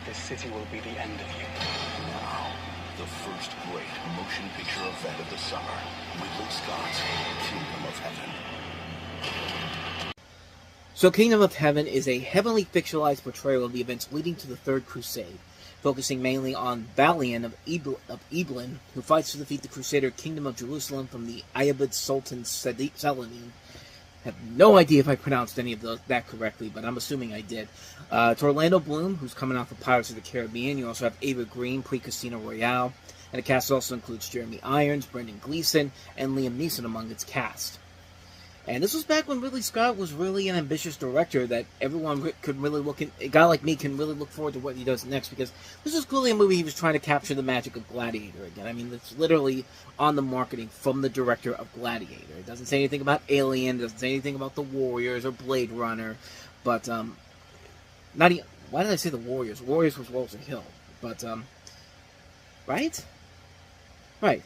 this city will be the end of you. Now, the first great motion picture event of the summer. Ridley Scott's Kingdom of Heaven. So Kingdom of Heaven is a heavily fictionalized portrayal of the events leading to the Third Crusade, focusing mainly on Balian of Eblan, who fights to defeat the Crusader Kingdom of Jerusalem from the Ayyubid Sultan Saladin. I have no idea if I pronounced any of that correctly, but I'm assuming I did. To Orlando Bloom, who's coming off of Pirates of the Caribbean. You also have Ava Green, pre-Casino Royale. And the cast also includes Jeremy Irons, Brendan Gleeson, and Liam Neeson among its cast. And this was back when Ridley Scott was really an ambitious director that everyone could really a guy like me can really look forward to what he does next, because this was clearly a movie he was trying to capture the magic of Gladiator again. I mean, it's literally on the marketing from the director of Gladiator. It doesn't say anything about Alien, it doesn't say anything about The Warriors or Blade Runner, but, why did I say The Warriors? Warriors was Walter Hill, but, right? Right.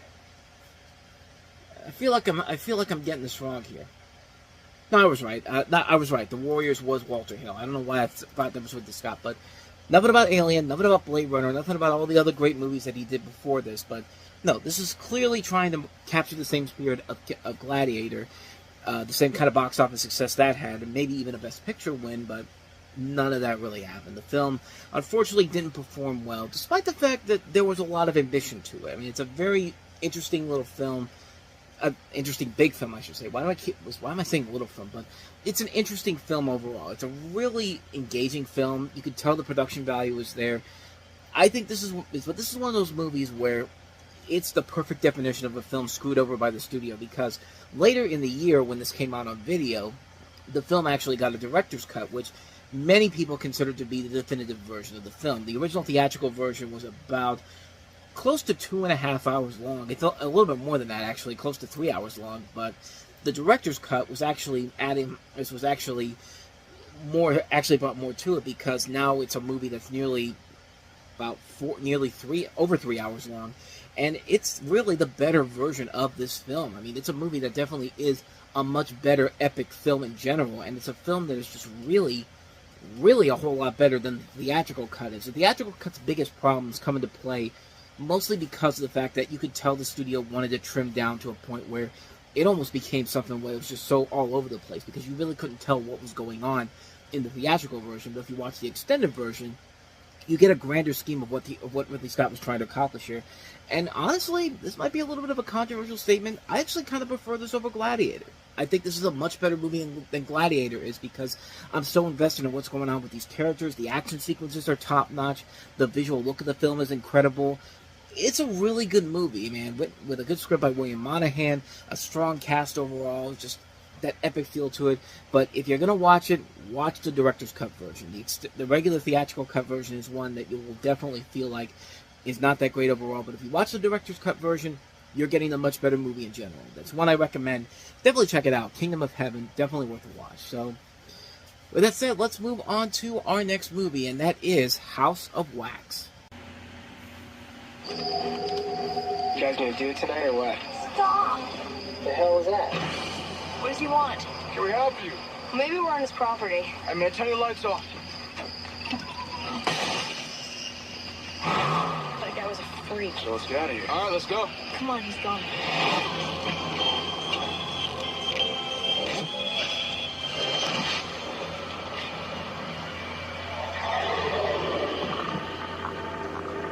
I feel like I'm getting this wrong here. No, I was right. I was right. The Warriors was Walter Hill. I don't know why I thought that was Ridley Scott, but nothing about Alien, nothing about Blade Runner, nothing about all the other great movies that he did before this. But no, this is clearly trying to capture the same spirit of Gladiator, the same kind of box office success that had, and maybe even a Best Picture win, but none of that really happened. The film, unfortunately, didn't perform well, despite the fact that there was a lot of ambition to it. I mean, it's a very interesting little film. An interesting big film, I should say. Why am I saying little film? But it's an interesting film overall. It's a really engaging film. You can tell the production value is there. I think this is one of those movies where it's the perfect definition of a film screwed over by the studio, because later in the year, when this came out on video, the film actually got a director's cut, which many people consider to be the definitive version of the film. The original theatrical version was about close to 2.5 hours long. It's a little bit more than that, actually, close to 3 hours long. But the director's cut was actually brought more to it, because now it's a movie that's over 3 hours long, and it's really the better version of this film. I mean, it's a movie that definitely is a much better epic film in general, and it's a film that is just really a whole lot better than the theatrical cut is. The theatrical cut's biggest problems come into play mostly because of the fact that you could tell the studio wanted to trim down to a point where it almost became something where it was just so all over the place, because you really couldn't tell what was going on in the theatrical version. But if you watch the extended version, you get a grander scheme of what Ridley Scott was trying to accomplish here. And honestly, this might be a little bit of a controversial statement. I actually kind of prefer this over Gladiator. I think this is a much better movie than Gladiator is, because I'm so invested in what's going on with these characters. The action sequences are top-notch. The visual look of the film is incredible. It's a really good movie, man, with a good script by William Monahan, a strong cast overall, just that epic feel to it. But if you're going to watch it, watch the director's cut version. The regular theatrical cut version is one that you will definitely feel like is not that great overall. But if you watch the director's cut version, you're getting a much better movie in general. That's one I recommend. Definitely check it out. Kingdom of Heaven, definitely worth a watch. So, with that said, let's move on to our next movie, and that is House of Wax. You guys gonna do it tonight or what? Stop! The hell is that? What does he want? Can we help you? Maybe we're on his property. I'm gonna turn the lights off. That guy was a freak. So let's get out of here. All right, let's go. Come on, he's gone.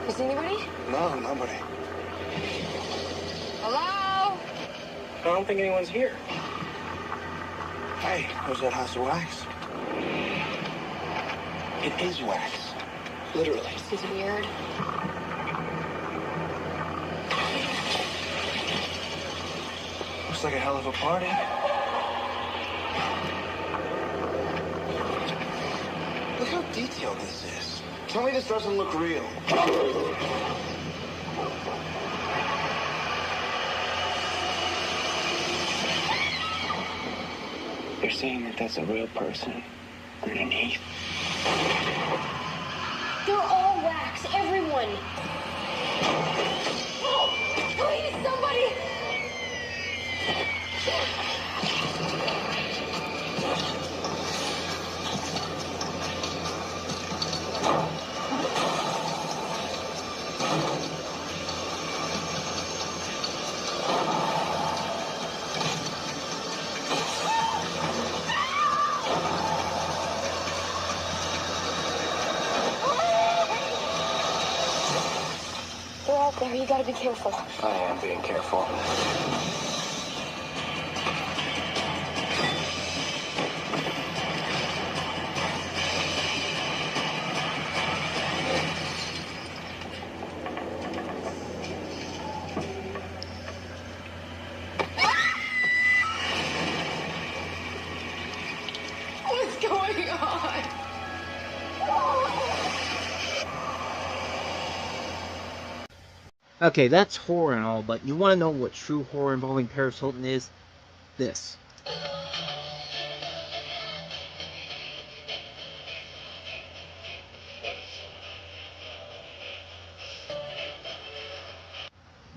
Is anybody? No, nobody. Hello? I don't think anyone's here. Hey, where's that House of Wax? It is wax. Literally. This is weird. Looks like a hell of a party. Look how detailed this is. Tell me this doesn't look real. You're saying that that's a real person underneath? They're all wax, everyone. Oh, please, somebody. Larry, you gotta be careful. I am being careful. What's going on? Okay, that's horror and all, but you want to know what true horror involving Paris Hilton is? This.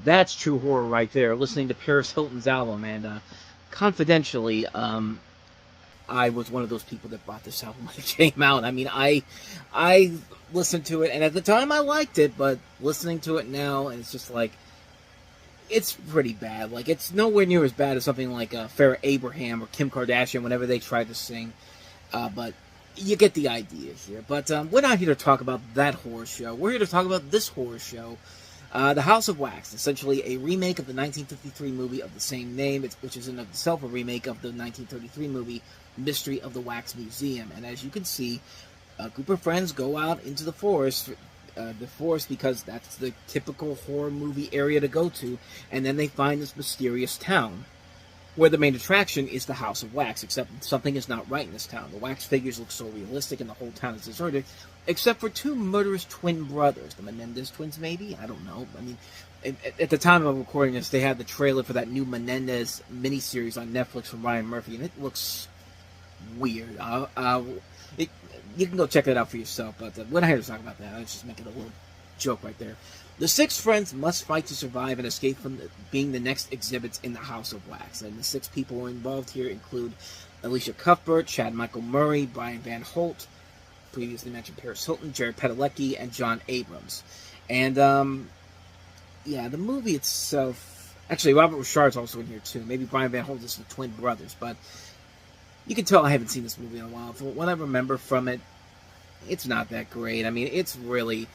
That's true horror right there, listening to Paris Hilton's album, and confidentially, I was one of those people that bought this album when it came out. I mean, I listened to it, and at the time I liked it, but listening to it now, it's just like, it's pretty bad. Like, it's nowhere near as bad as something like Farrah Abraham or Kim Kardashian whenever they tried to sing, but you get the idea here. But we're not here to talk about that horror show. We're here to talk about this horror show, The House of Wax, essentially a remake of the 1953 movie of the same name, which is in itself a remake of the 1933 movie Mystery of the Wax Museum. And as you can see, a group of friends go out into the forest because that's the typical horror movie area to go to, and then they find this mysterious town where the main attraction is the House of Wax, except something is not right in this town. The wax figures look so realistic and the whole town is deserted, except for two murderous twin brothers. The Menendez twins, maybe? I don't know. I mean, at the time of recording this, they had the trailer for that new Menendez miniseries on Netflix from Ryan Murphy, and it looks weird. You can go check that out for yourself, but we're not here to talk about that. I was just making a little joke right there. The six friends must fight to survive and escape from being the next exhibits in the House of Wax. And the six people involved here include Alicia Cuthbert, Chad Michael Murray, Brian Van Holt, previously mentioned Paris Hilton, Jared Padalecki, and John Abrams. And, yeah, the movie itself... Actually, Robert Richard's also in here, too. Maybe Brian Van Holt is the twin brothers, but... You can tell I haven't seen this movie in a while. From what I remember from it, it's not that great. I mean, it's really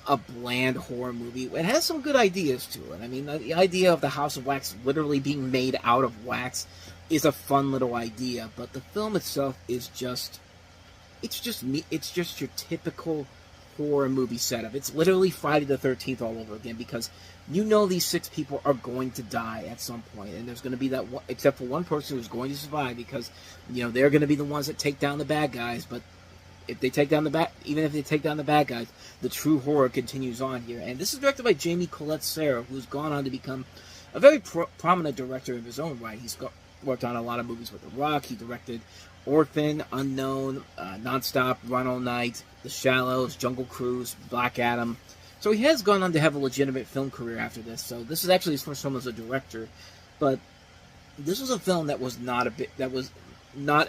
a bland horror movie. It has some good ideas to it. I mean, the idea of the House of Wax literally being made out of wax is a fun little idea, but the film itself is just... It's just your typical horror movie setup. It's literally Friday the 13th all over again, because you know these six people are going to die at some point, and there's going to be that one, except for one person who's going to survive, because, you know, they're going to be the ones that take down the bad guys. But if they take down even if they take down the bad guys, the true horror continues on here. And this is directed by Jamie Colette Serra, who's gone on to become a very prominent director in his own right. He's worked on a lot of movies with The Rock. He directed Orphan, Unknown, Nonstop, Run All Night, The Shallows, Jungle Cruise, Black Adam. So he has gone on to have a legitimate film career after this. So this is actually his first film as a director, but this was a film that was not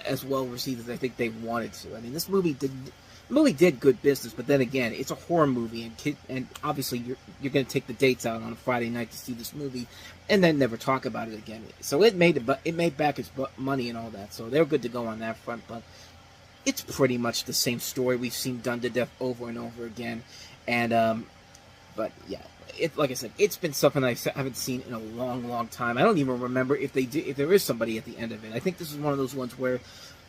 as well received as I think they wanted to. I mean, this movie did good business, but then again, it's a horror movie, and obviously you're going to take the dates out on a Friday night to see this movie, and then never talk about it again. So it made back its money and all that. So they're good to go on that front, but it's pretty much the same story we've seen done to death over and over again, and but yeah, like I said, it's been something I haven't seen in a long, long time. I don't even remember if there is somebody at the end of it. I think this is one of those ones where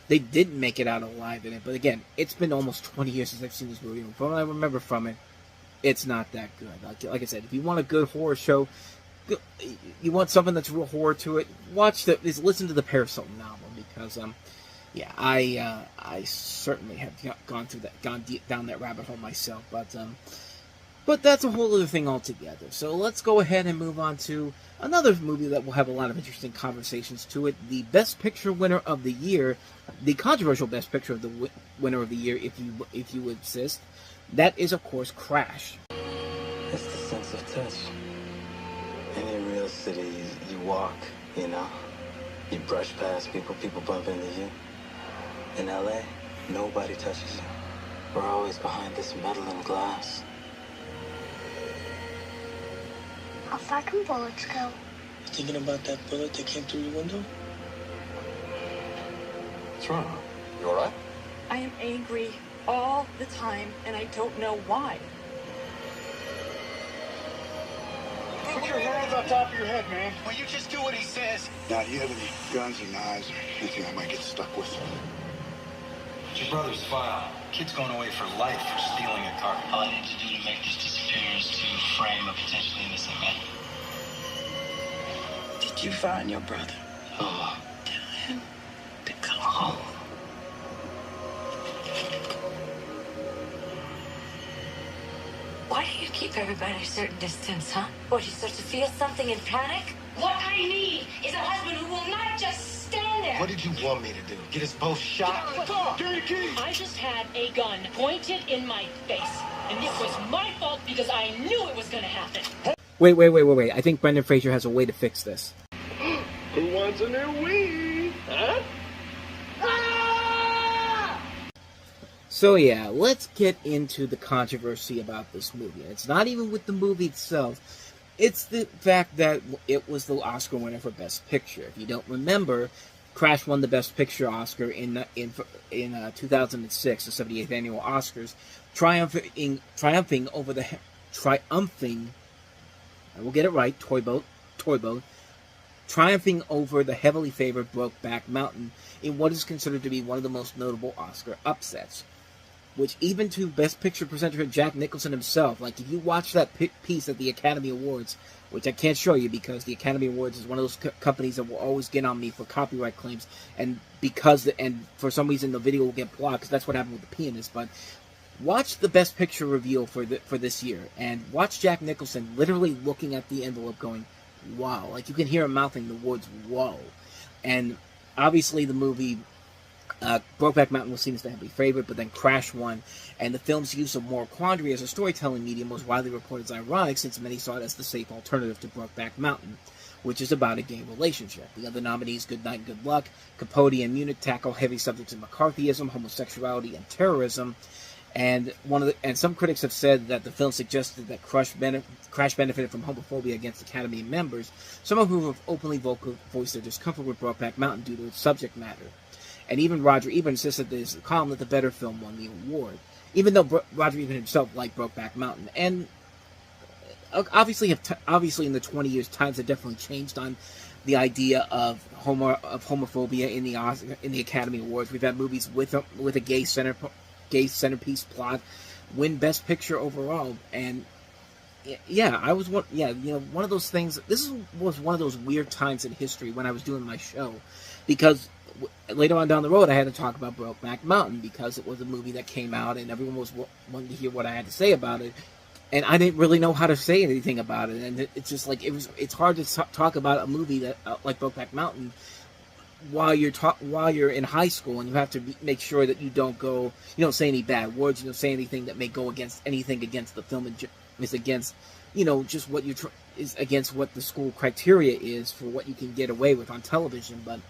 they didn't make it out alive in it. But again, it's been almost 20 years since I've seen this movie. And from what I remember from it, it's not that good. Like I said, if you want a good horror show, you want something that's real horror to it, listen to the Paris Hilton album, because yeah, I certainly have gone deep down that rabbit hole myself. But that's a whole other thing altogether. So let's go ahead and move on to another movie that will have a lot of interesting conversations to it. The Best Picture winner of the year, the controversial Best Picture of the winner of the year, if you insist. That is, of course, Crash. It's the sense of touch. In a real city, you walk, you know. You brush past people bump into you. In LA, nobody touches you. We're always behind this metal and glass. How far can bullets go? You thinking about that bullet that came through your window? What's wrong? You alright? I am angry all the time, and I don't know why. Put your hands on top of your head, man. Will you just do what he says? Now, do you have any guns or knives or anything I might get stuck with? It's your brother's file. Kid's going away for life for stealing a car. All I need to do to make this disappear is to frame a potentially innocent man. Did you find your brother? Oh, tell him to come home. Why do you keep everybody at a certain distance, huh? Or do you start to feel something and panic? What I need is a husband who will not just stand there. What did you want me to do? Get us both shot? Give me the key! I just had a gun pointed in my face. And it was my fault because I knew it was going to happen. Wait. I think Brendan Fraser has a way to fix this. Who wants a new Wii? Huh? So yeah, let's get into the controversy about this movie. It's not even with the movie itself. It's the fact that it was the Oscar winner for Best Picture. If you don't remember, Crash won the Best Picture Oscar in 2006, the 78th annual Oscars, triumphing over the I will get it right, Toy Boat, triumphing over the heavily favored Brokeback Mountain in what is considered to be one of the most notable Oscar upsets. Which even to Best Picture presenter Jack Nicholson himself, like if you watch that piece at the Academy Awards, which I can't show you because the Academy Awards is one of those companies that will always get on me for copyright claims, and for some reason the video will get blocked, because that's what happened with The Pianist. But watch the Best Picture reveal for this year, and watch Jack Nicholson literally looking at the envelope going, wow. Like you can hear him mouthing the words, whoa. And obviously the movie Brokeback Mountain was seen as the heavily favored, but then Crash won, and the film's use of moral quandary as a storytelling medium was widely reported as ironic, since many saw it as the safe alternative to Brokeback Mountain, which is about a gay relationship. The other nominees, Good Night and Good Luck, Capote, and Munich, tackle heavy subjects of McCarthyism, homosexuality, and terrorism. And some critics have said that the film suggested that Crash benefited from homophobia against Academy members, some of whom have openly voiced their discomfort with Brokeback Mountain due to its subject matter. And even Roger Ebert insisted that his column that the better film won the award, even though Roger Ebert himself liked Brokeback Mountain. And obviously in the 20 years, times have definitely changed on the idea of homophobia in the Academy Awards. We've had movies with a gay centerpiece plot win Best Picture overall, and one of those things. This was one of those weird times in history when I was doing my show, because later on down the road I had to talk about Brokeback Mountain because it was a movie that came out and everyone was wanting to hear what I had to say about it, and I didn't really know how to say anything about it, and it's just like it's hard to talk about a movie that like Brokeback Mountain while you're in high school, and you have to make sure that you don't say any bad words, you don't say anything that may go against the film, and is against just what is against what the school criteria is for what you can get away with on television. But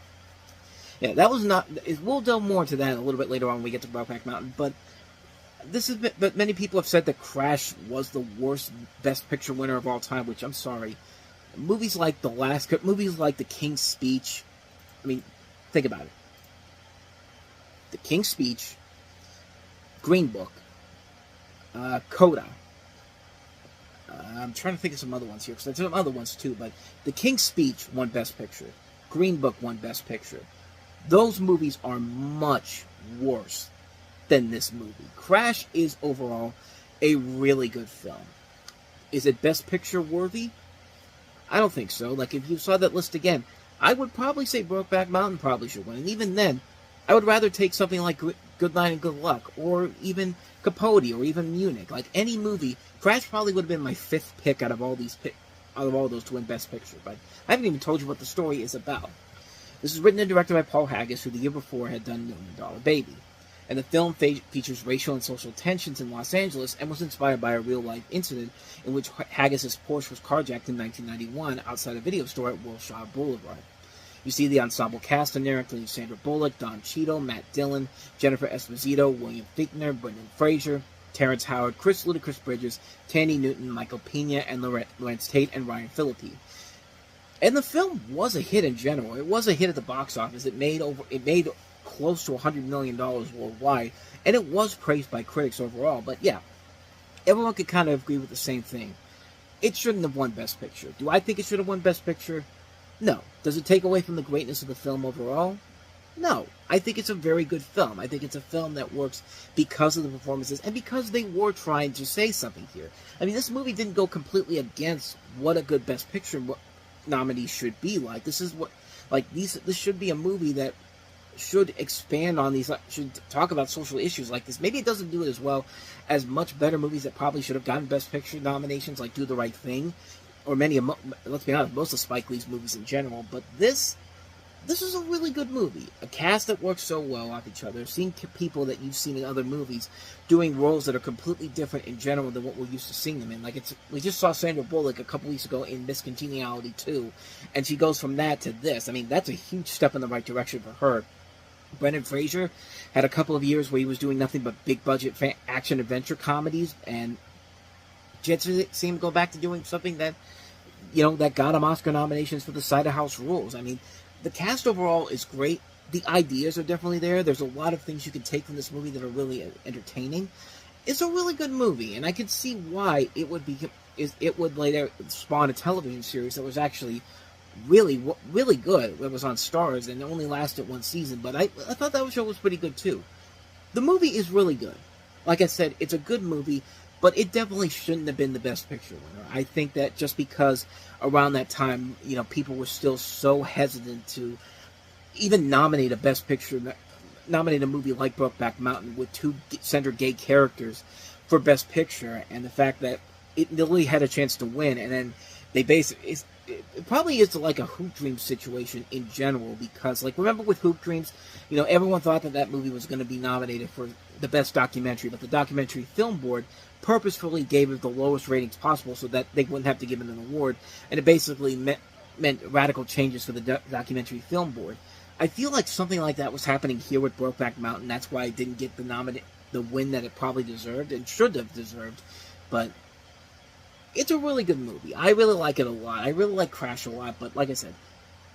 yeah, that was not. We'll delve more into that a little bit later on when we get to Brokeback Mountain. But but many people have said that Crash was the worst Best Picture winner of all time, which I'm sorry. Movies like The King's Speech. I mean, think about it. The King's Speech, Green Book, Coda. I'm trying to think of some other ones here, because there's some other ones too, but The King's Speech won Best Picture. Green Book won Best Picture. Those movies are much worse than this movie. Crash is overall a really good film. Is it Best Picture worthy? I don't think so. Like, if you saw that list again, I would probably say Brokeback Mountain probably should win. And even then, I would rather take something like Good Night and Good Luck, or even Capote, or even Munich. Like, any movie, Crash probably would have been my fifth pick out of all those to win Best Picture. But I haven't even told you what the story is about. This is written and directed by Paul Haggis, who the year before had done $1 Million Baby. And the film features racial and social tensions in Los Angeles, and was inspired by a real-life incident in which Haggis' Porsche was carjacked in 1991 outside a video store at Wilshire Boulevard. You see the ensemble cast in there, including Sandra Bullock, Don Cheadle, Matt Dillon, Jennifer Esposito, William Fichtner, Brendan Fraser, Terrence Howard, Chris Ludacris Bridges, Tandy Newton, Michael Pena, and Lawrence Tate, and Ryan Phillippe. And the film was a hit in general. It was a hit at the box office. It made close to $100 million worldwide, and it was praised by critics overall. But yeah, everyone could kind of agree with the same thing. it shouldn't have won Best Picture. Do I think it should have won Best Picture? No. Does it take away from the greatness of the film overall? No. I think it's a very good film. I think it's a film that works because of the performances and because they were trying to say something here. I mean, this movie didn't go completely against what a good Best Picture nominee should be like. This is what, like, this should be a movie that should expand on these, should talk about social issues like this. Maybe it doesn't do it as well as much better movies that probably should have gotten Best Picture nominations, like Do the Right Thing, or let's be honest, most of Spike Lee's movies in general. But this is a really good movie. A cast that works so well off each other. Seeing people that you've seen in other movies doing roles that are completely different in general than what we're used to seeing them in. Like, we just saw Sandra Bullock a couple weeks ago in Miss Congeniality 2, and she goes from that to this. I mean, that's a huge step in the right direction for her. Brendan Fraser had a couple of years where he was doing nothing but big-budget action-adventure comedies, and just seemed to go back to doing something that, that got him Oscar nominations for The Side of House Rules. I mean, the cast overall is great. The ideas are definitely there. There's a lot of things you can take from this movie that are really entertaining. It's a really good movie, and I can see why it would later spawn a television series that was actually really, really good. It was on Starz and it only lasted one season, but I thought that show was pretty good too. The movie is really good. Like I said, it's a good movie, but it definitely shouldn't have been the Best Picture winner. I think that just because around that time, people were still so hesitant to even nominate a Best Picture, nominate a movie like Brokeback Mountain with two center gay characters for Best Picture, and the fact that it really had a chance to win, and then they basically, it probably is like a Hoop Dreams situation in general, because, like, remember with Hoop Dreams, everyone thought that movie was going to be nominated for the Best Documentary, but the Documentary Film Board purposefully gave it the lowest ratings possible so that they wouldn't have to give it an award, and it basically meant radical changes for the Documentary Film Board. I feel like something like that was happening here with Brokeback Mountain. That's why it didn't get the win that it probably deserved and should have deserved, but it's a really good movie. I really like it a lot. I really like Crash a lot, but like I said,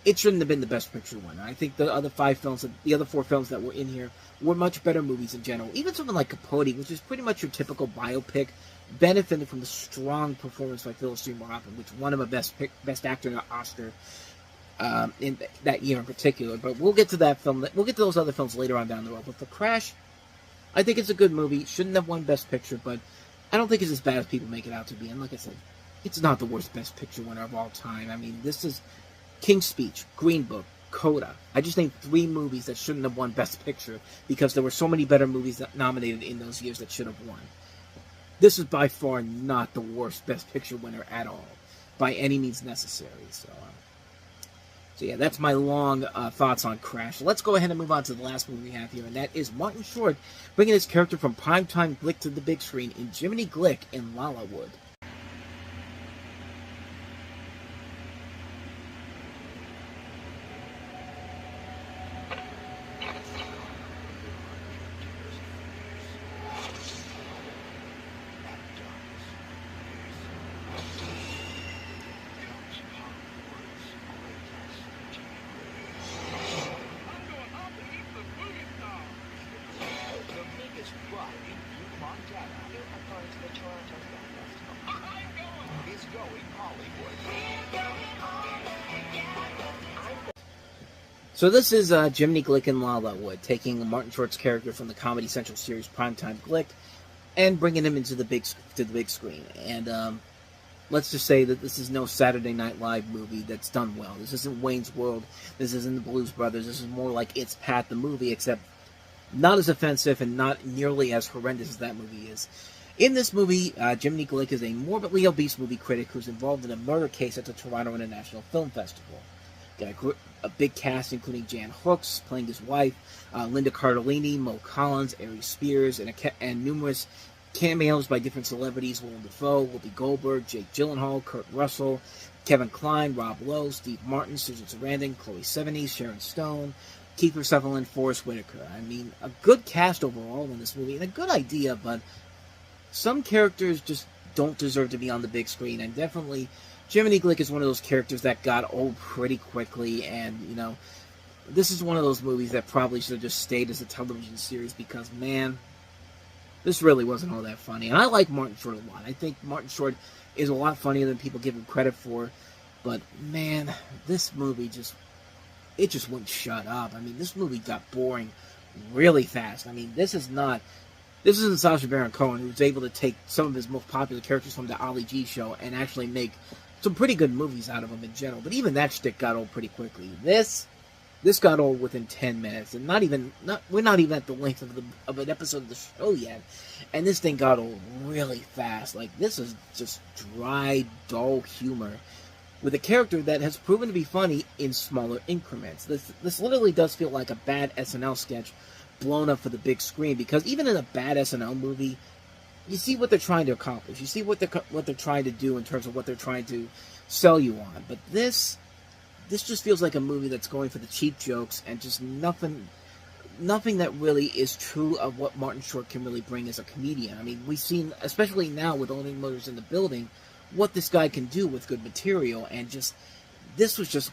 it shouldn't have been the Best Picture winner. I think the other four films that were in here were much better movies in general. Even something like Capote, which is pretty much your typical biopic, benefited from the strong performance by Phyllis Seymour Hoffman, which won him a Best Actor in an Oscar in that year in particular. But we'll get to that film. We'll get to those other films later on down the road. But for Crash, I think it's a good movie. Shouldn't have won Best Picture, but I don't think it's as bad as people make it out to be. And like I said, it's not the worst Best Picture winner of all time. I mean, this is King's Speech, Green Book, Coda. I just named 3 movies that shouldn't have won Best Picture because there were so many better movies that nominated in those years that should have won. This is by far not the worst Best Picture winner at all, by any means necessary. So yeah, that's my long thoughts on Crash. Let's go ahead and move on to the last movie we have here, and that is Martin Short bringing his character from primetime Glick to the big screen in Jiminy Glick in Lollywood. So this is Jiminy Glick in Lollywood, taking Martin Short's character from the Comedy Central series Primetime Glick and bringing him into the big screen. And let's just say that this is no Saturday Night Live movie that's done well. This isn't Wayne's World. This isn't the Blues Brothers. This is more like It's Pat the movie, except not as offensive and not nearly as horrendous as that movie is. In this movie, Jiminy Glick is a morbidly obese movie critic who's involved in a murder case at the Toronto International Film Festival. Got a big cast including Jan Hooks playing his wife, Linda Cardellini, Mo Collins, Aries Spears, and numerous cameos by different celebrities: Willem Dafoe, Whoopi Goldberg, Jake Gyllenhaal, Kurt Russell, Kevin Kline, Rob Lowe, Steve Martin, Susan Sarandon, Chloe Sevigny, Sharon Stone, Kiefer Sutherland, Forrest Whitaker. I mean, a good cast overall in this movie, and a good idea, but some characters just don't deserve to be on the big screen, and definitely Jiminy Glick is one of those characters that got old pretty quickly, and, this is one of those movies that probably should have just stayed as a television series because, man, This really wasn't all that funny. And I like Martin Short a lot. I think Martin Short is a lot funnier than people give him credit for. But, man, this movie just wouldn't shut up. I mean, this movie got boring really fast. I mean, this isn't Sacha Baron Cohen, who was able to take some of his most popular characters from the Ali G show and actually make some pretty good movies out of them in general. But even that shtick got old pretty quickly. This got old within 10 minutes, and we're not even at the length of an episode of the show yet, and this thing got old really fast. Like, this is just dry, dull humor with a character that has proven to be funny in smaller increments. This literally does feel like a bad SNL sketch blown up for the big screen, because even in a bad SNL movie, you see what they're trying to accomplish. You see what they're trying to do in terms of what they're trying to sell you on. But this just feels like a movie that's going for the cheap jokes and just nothing that really is true of what Martin Short can really bring as a comedian. I mean, we've seen, especially now with Owning Motors in the Building, what this guy can do with good material, and this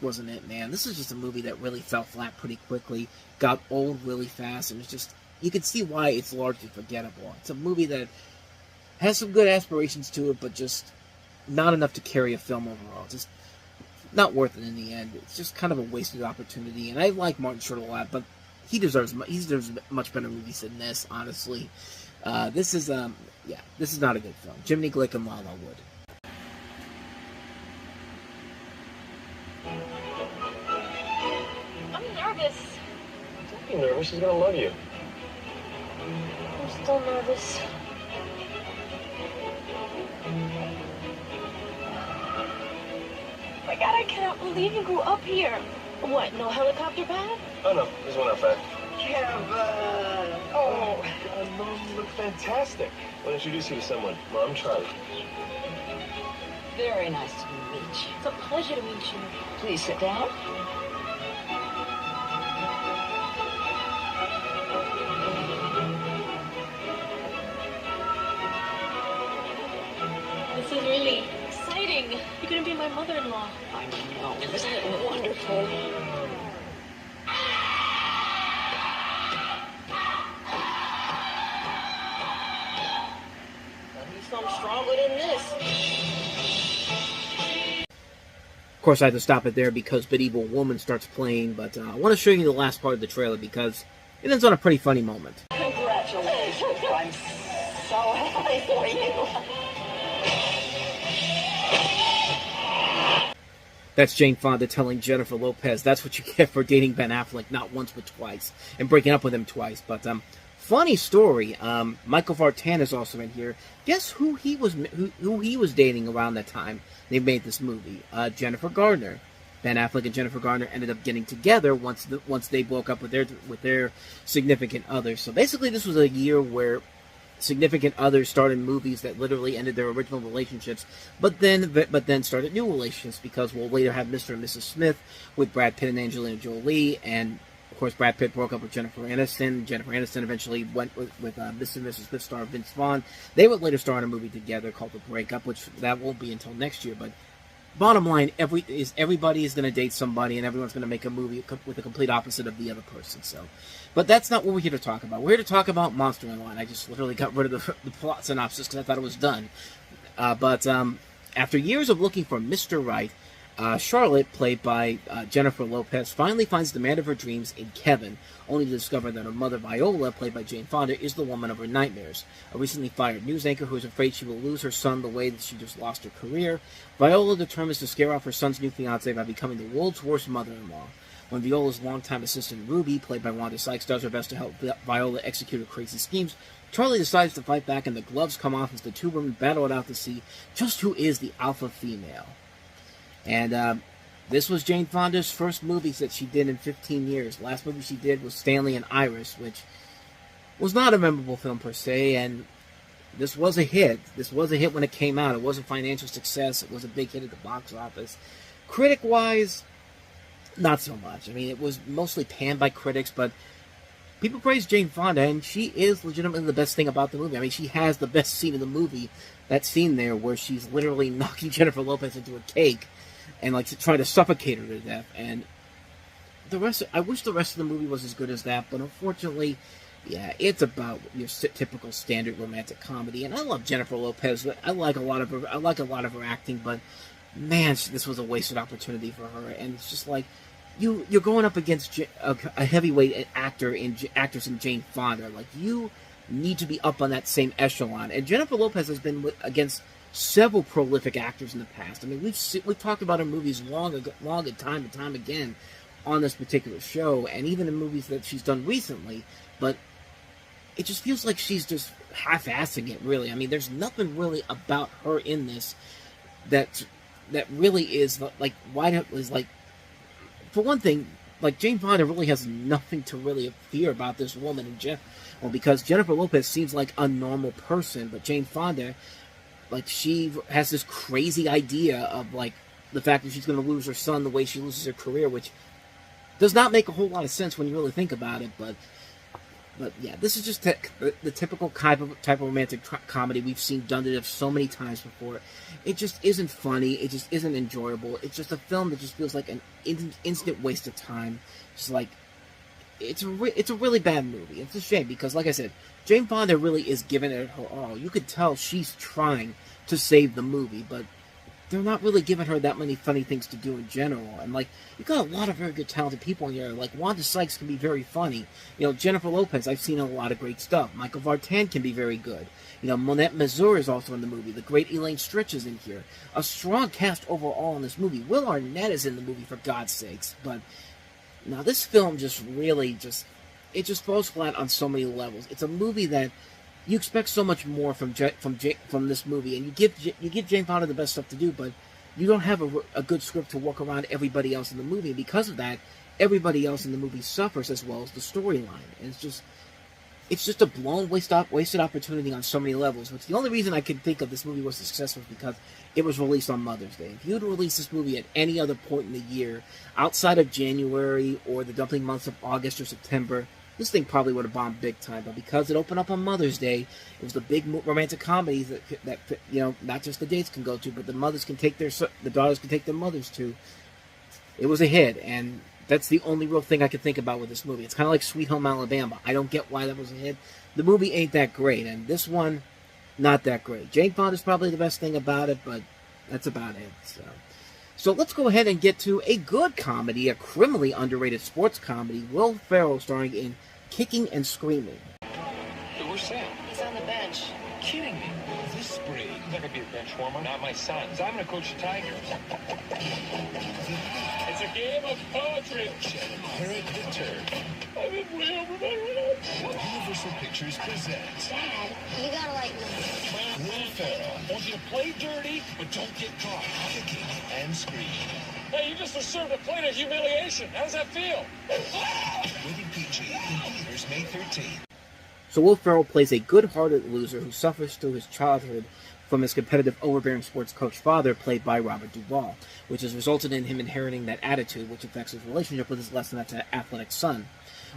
wasn't it, man. This is just a movie that really fell flat pretty quickly, got old really fast, and it's just, you can see why it's largely forgettable. It's a movie that has some good aspirations to it, but just not enough to carry a film overall. Just not worth it in the end. It's just kind of a wasted opportunity, and I like Martin Short a lot, but he deserves much better movies than this, honestly. This is not a good film. Jiminy Glick and Lala Wood. I'm nervous. Don't be nervous. She's gonna love you. I'm still nervous. My God, I cannot believe you grew up here. What, no helicopter pad? Oh, no. There's one outside. Kevin! Oh, God, Mom, you look fantastic. I'll introduce you to someone. Mom, Charlie. Very nice to meet you. It's a pleasure to meet you. Please sit down. This is really exciting. You're going to be my mother-in-law. I know. Isn't it wonderful? I'm stronger than this. Of course, I had to stop it there because Medieval Woman starts playing, but I want to show you the last part of the trailer because it ends on a pretty funny moment. Congratulations. I'm so happy for you. That's Jane Fonda telling Jennifer Lopez that's what you get for dating Ben Affleck not once but twice, and breaking up with him twice. But funny story. Michael Vartan is also in here. Guess who he was dating around that time they made this movie? Jennifer Garner. Ben Affleck and Jennifer Garner ended up getting together once they broke up with their significant others. So basically, this was a year where significant others started movies that literally ended their original relationships, but then started new relationships, because we'll later have Mr. and Mrs. Smith with Brad Pitt and Angelina Jolie, and of course Brad Pitt broke up with Jennifer Aniston. Jennifer Aniston eventually went with Mr. and Mrs. Smith star Vince Vaughn. They would later star in a movie together called The Breakup, which that won't be until next year, but bottom line, everybody is going to date somebody, and everyone's going to make a movie with the complete opposite of the other person. So, but that's not what we're here to talk about. We're here to talk about Monster in Line. I just literally got rid of the plot synopsis because I thought it was done. But after years of looking for Mr. Right, Charlotte, played by Jennifer Lopez, finally finds the man of her dreams in Kevin, only to discover that her mother, Viola, played by Jane Fonda, is the woman of her nightmares. A recently fired news anchor who is afraid she will lose her son the way that she just lost her career, Viola determines to scare off her son's new fiancé by becoming the world's worst mother-in-law. When Viola's longtime assistant Ruby, played by Wanda Sykes, does her best to help Viola execute her crazy schemes, Charlie decides to fight back, and the gloves come off as the two women battle it out to see just who is the alpha female. And this was Jane Fonda's first movie that she did in 15 years. Last movie she did was Stanley and Iris, which was not a memorable film per se, and this was a hit. This was a hit when it came out. It was a financial success. It was a big hit at the box office. Critic-wise, not so much. I mean, it was mostly panned by critics, but people praise Jane Fonda, and she is legitimately the best thing about the movie. I mean, she has the best scene in the movie. That scene there where she's literally knocking Jennifer Lopez into a cake and like trying to suffocate her to death. And the rest, I wish the rest of the movie was as good as that, but unfortunately, Yeah, it's about your typical standard romantic comedy, and I love Jennifer Lopez. I like a lot of her acting, but man, this was a wasted opportunity for her. And it's just like you're going up against a heavyweight actress in Jane Fonda. Like, you need to be up on that same echelon. And Jennifer Lopez has been against several prolific actors in the past. I mean, we've talked about her movies time and time again on this particular show, and even in movies that she's done recently. But it just feels like she's just half-assing it, really. I mean, there's nothing really about her in this that really is like, why is like, for one thing, like, Jane Fonda really has nothing to really fear about this woman because Jennifer Lopez seems like a normal person, but Jane Fonda, like, she has this crazy idea of, like, the fact that she's going to lose her son the way she loses her career, which does not make a whole lot of sense when you really think about it, but yeah, this is just the typical type of romantic comedy we've seen done to it so many times before. It just isn't funny. It just isn't enjoyable. It's just a film that just feels like an instant waste of time. Just like, it's a really bad movie. It's a shame because, like I said, Jane Fonda really is giving it her all. You could tell she's trying to save the movie, but they're not really giving her that many funny things to do in general. And, like, you got a lot of very good talented people in here. Like, Wanda Sykes can be very funny. You know, Jennifer Lopez, I've seen a lot of great stuff. Michael Vartan can be very good. You know, Monette Mazur is also in the movie. The great Elaine Stritch is in here. A strong cast overall in this movie. Will Arnett is in the movie, for God's sakes. But now this film just really it just falls flat on so many levels. It's a movie that you expect so much more from this movie, and you give Jane Fonda the best stuff to do, but you don't have a good script to work around everybody else in the movie. And because of that, everybody else in the movie suffers as well as the storyline. And it's just a blown wasted opportunity on so many levels. Which the only reason I can think of this movie was a success was because it was released on Mother's Day. If you had released this movie at any other point in the year, outside of January or the dumpling months of August or September, this thing probably would have bombed big time. But because it opened up on Mother's Day, it was the big romantic comedy that you know, not just the dates can go to, but the daughters can take their mothers to. It was a hit, and that's the only real thing I can think about with this movie. It's kind of like Sweet Home Alabama. I don't get why that was a hit. The movie ain't that great, and this one, not that great. Jane Fonda's probably the best thing about it, but that's about it. So let's go ahead and get to a good comedy, a criminally underrated sports comedy. Will Ferrell starring in Kicking and Screaming. Where's Sam? He's on the bench. Kidding me. This spring, that could be a bench warmer, not my son's. I'm going to coach the Tigers. It's a game of poetry. Inherit the turf. I've been way over my head. Universal Pictures presents Dad, you gotta like me. Will Ferrell, I want you to play dirty, but don't get caught. Kicking and Screaming. Hey, you just were served a plate of humiliation. How does that feel? Rated PG in theaters May 13th. So Will Ferrell plays a good-hearted loser who suffers through his childhood from his competitive, overbearing sports coach father, played by Robert Duvall, which has resulted in him inheriting that attitude, which affects his relationship with his less than athletic son.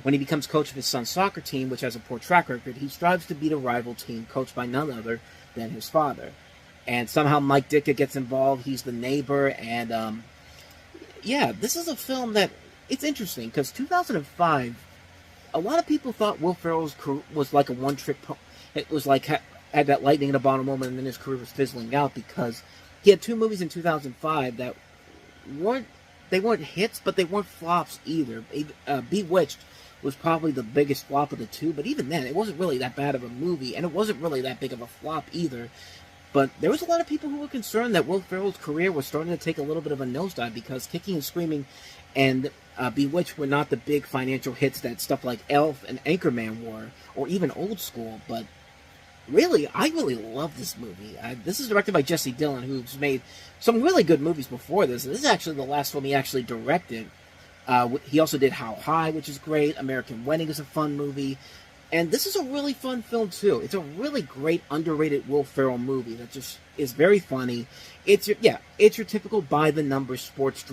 When he becomes coach of his son's soccer team, which has a poor track record, he strives to beat a rival team coached by none other than his father. And somehow Mike Ditka gets involved. He's the neighbor, and yeah, this is a film that, it's interesting, because 2005, a lot of people thought Will Ferrell's career was like a one-trick pony. It was like, had that lightning in a bottle moment, and then his career was fizzling out, because he had two movies in 2005 that weren't hits, but they weren't flops either. Bewitched was probably the biggest flop of the two, but even then, it wasn't really that bad of a movie, and it wasn't really that big of a flop either. But there was a lot of people who were concerned that Will Ferrell's career was starting to take a little bit of a nosedive, because Kicking and Screaming and Bewitched were not the big financial hits that stuff like Elf and Anchorman were, or even Old School. But really, I really love this movie. This is directed by Jesse Dillon, who's made some really good movies before this. This is actually the last film he actually directed. He also did How High, which is great. American Wedding is a fun movie. And this is a really fun film, too. It's a really great, underrated Will Ferrell movie that just is very funny. It's your typical by-the-numbers sports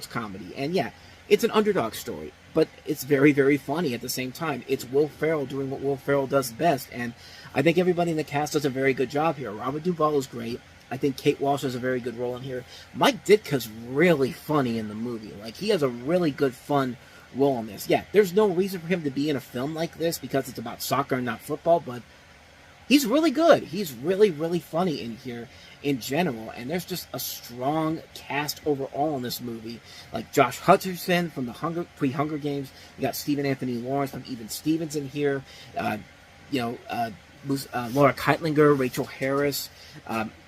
comedy. And yeah, it's an underdog story, but it's very, very funny at the same time. It's Will Ferrell doing what Will Ferrell does best, and I think everybody in the cast does a very good job here. Robert Duvall is great. I think Kate Walsh has a very good role in here. Mike Ditka's really funny in the movie. Like, he has a really good, fun role in this. Yeah, there's no reason for him to be in a film like this because it's about soccer and not football, but he's really good. He's really, really funny in here in general, and there's just a strong cast overall in this movie. Like Josh Hutcherson from the pre-Hunger Games. You got Stephen Anthony Lawrence from Even Stevens in here. Laura Keitlinger, Rachel Harris.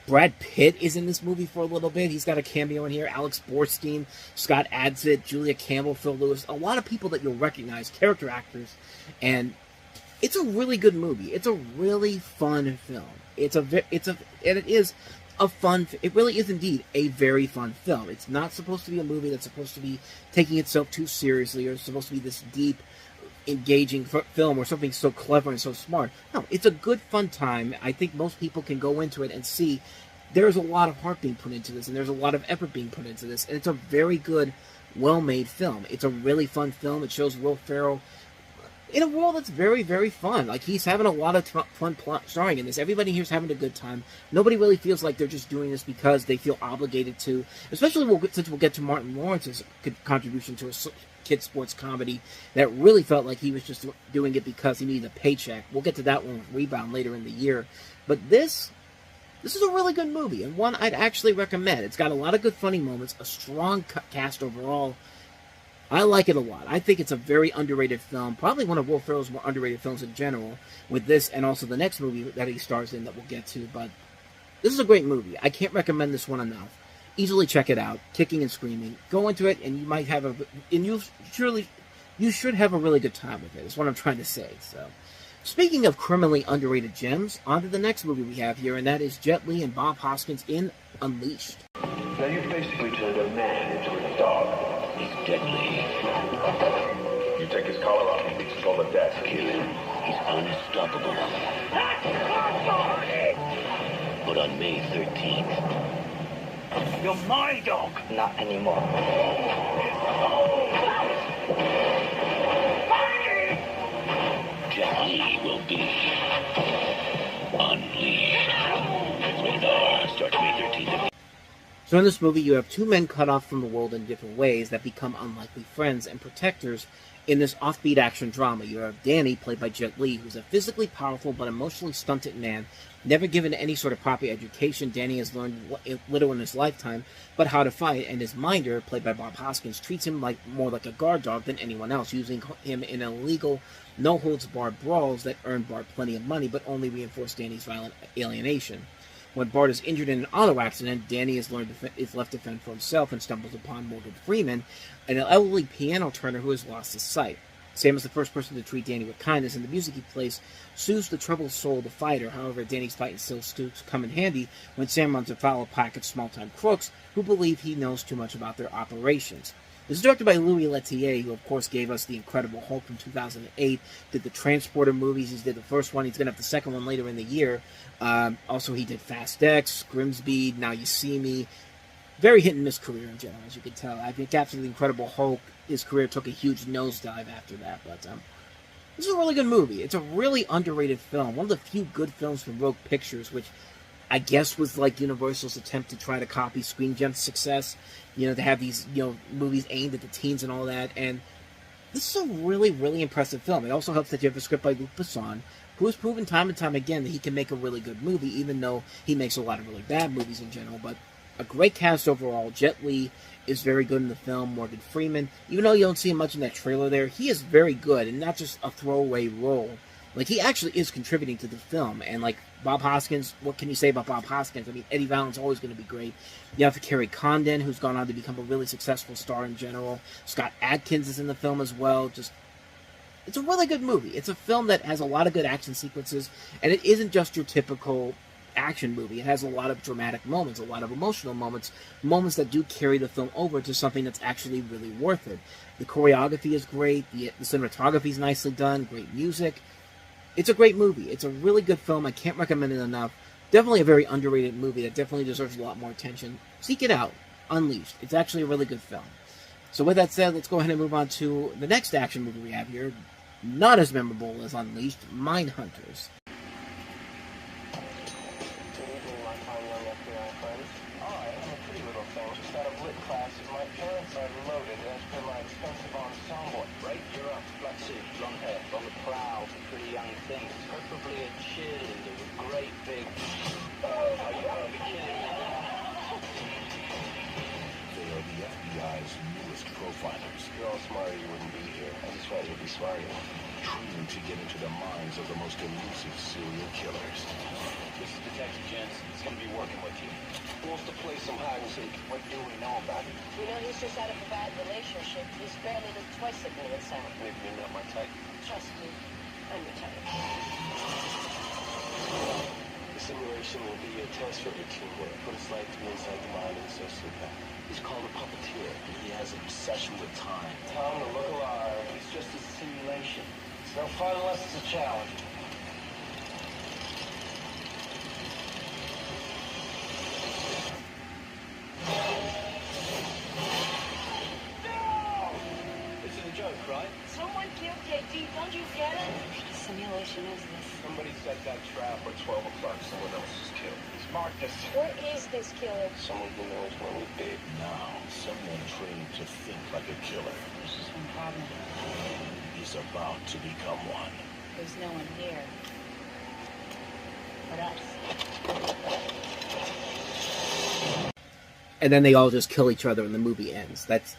Brad Pitt is in this movie for a little bit. He's got a cameo in here. Alex Borstein, Scott Adsit, Julia Campbell, Phil Lewis. A lot of people that you'll recognize, character actors. And it's a really good movie. It's a really fun film. It really is indeed a very fun film. It's not supposed to be a movie that's supposed to be taking itself too seriously or supposed to be this deep, engaging film or something so clever and so smart. No, it's a good fun time. I think most people can go into it and see there's a lot of heart being put into this, and there's a lot of effort being put into this, and it's a very good, well-made film. It's a really fun film. It shows Will Ferrell in a role that's very, very fun. Like, he's having a lot of fun starring in this. Everybody here's having a good time. Nobody really feels like they're just doing this because they feel obligated to, especially since we'll get to Martin Lawrence's contribution to a kid sports comedy that really felt like he was just doing it because he needed a paycheck. We'll get to that one with Rebound later in the year. But this is a really good movie, and one I'd actually recommend. It's got a lot of good funny moments, a strong cast overall. I like it a lot. I think it's a very underrated film, probably one of Will Ferrell's more underrated films in general, with this and also the next movie that he stars in that we'll get to. But this is a great movie. I can't recommend this one enough. Easily check it out, kicking and screaming. Go into it, and you might have you should have a really good time with it. Is what I'm trying to say. So, speaking of criminally underrated gems, on to the next movie we have here, and that is Jet Li and Bob Hoskins in Unleashed. Now you've basically turned a man into a dog. He's deadly. You take his collar off, he reaches all the death. Kill him. He's unstoppable. But on May 13th... You're my dog. Not anymore. Jet Li will be unleashed. Rated R. Starts May 13th. So in this movie, you have two men cut off from the world in different ways that become unlikely friends and protectors in this offbeat action drama. You have Danny, played by Jet Li, who's a physically powerful but emotionally stunted man. Never given any sort of proper education, Danny has learned little in his lifetime but how to fight, and his minder, played by Bob Hoskins, treats him more like a guard dog than anyone else, using him in illegal, no-holds-barred brawls that earn Bart plenty of money but only reinforce Danny's violent alienation. When Bart is injured in an auto accident, Danny is left to fend for himself and stumbles upon Morgan Freeman, an elderly piano turner who has lost his sight. Sam is the first person to treat Danny with kindness, and the music he plays soothes the troubled soul of the fighter. However, Danny's fighting skills come in handy when Sam runs afoul of a pack of small-time crooks who believe he knows too much about their operations. This is directed by Louis Leterrier, who of course gave us The Incredible Hulk from 2008, did the Transporter movies. He did the first one. He's going to have the second one later in the year. Also, he did Fast X, Grimsby, Now You See Me. Very hit-and-miss career in general, as you can tell. I think after The Incredible Hulk, his career took a huge nosedive after that. But this is a really good movie. It's a really underrated film. One of the few good films from Rogue Pictures, which I guess was like Universal's attempt to try to copy Screen Gems' success. To have these, movies aimed at the teens and all that. And this is a really, really impressive film. It also helps that you have a script by Luc Besson, who has proven time and time again that he can make a really good movie, even though he makes a lot of really bad movies in general. But a great cast overall. Jet Li is very good in the film. Morgan Freeman, even though you don't see him much in that trailer there, he is very good, and not just a throwaway role. Like, he actually is contributing to the film. And, like, Bob Hoskins, what can you say about Bob Hoskins? I mean, Eddie Valen's always going to be great. You have Kerry Condon, who's gone on to become a really successful star in general. Scott Adkins is in the film as well. It's a really good movie. It's a film that has a lot of good action sequences, and it isn't just your typical action movie. It has a lot of dramatic moments, a lot of emotional moments, moments that do carry the film over to something that's actually really worth it. The choreography is great. The cinematography is nicely done. Great music. It's a great movie. It's a really good film. I can't recommend it enough. Definitely a very underrated movie that definitely deserves a lot more attention. Seek it out. Unleashed. It's actually a really good film. So with that said, let's go ahead and move on to the next action movie we have here. Not as memorable as Unleashed, Mindhunters. Just out of lit classes, my parents are loaded as per my expensive ensemble. incredibly smart. Trained to get into the minds of the most elusive serial killers. This is Detective Jensen. He's going to be working with you. He wants to play some hide and seek. What do we know about him? We know he's just out of a bad relationship. He's barely lived twice at me and Sam. Maybe you're not my type. Trust me, I'm your type. The simulation will be a test for your teamwork. What it's like to be inside the mind of a sociopath. He's called a puppeteer, and he has an obsession with time. Tell him to look alive. It's just a simulation. It's no fun unless it's a challenge. This is a joke, right? Someone killed JT, don't you get it? What simulation is this? Somebody set that trap at 12 o'clock. Someone else is killed. Let's mark this. Where is this killer? Someone who knows when we did. Now, someone trained to think like a killer. There's just one problem. He's about to become one. There's no one here. But us. And then they all just kill each other and the movie ends. That's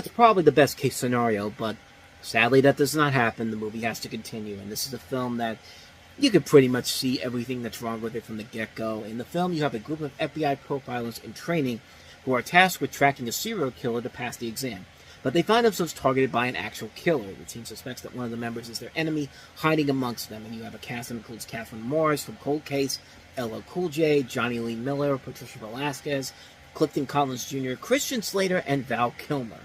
probably the best case scenario, but sadly that does not happen. The movie has to continue, and this is a film that you could pretty much see everything that's wrong with it from the get-go. In the film, you have a group of FBI profilers in training who are tasked with tracking a serial killer to pass the exam. But they find themselves targeted by an actual killer. The team suspects that one of the members is their enemy, hiding amongst them. And you have a cast that includes Catherine Morris from Cold Case, LL Cool J, Johnny Lee Miller, Patricia Velasquez, Clifton Collins Jr., Christian Slater, and Val Kilmer.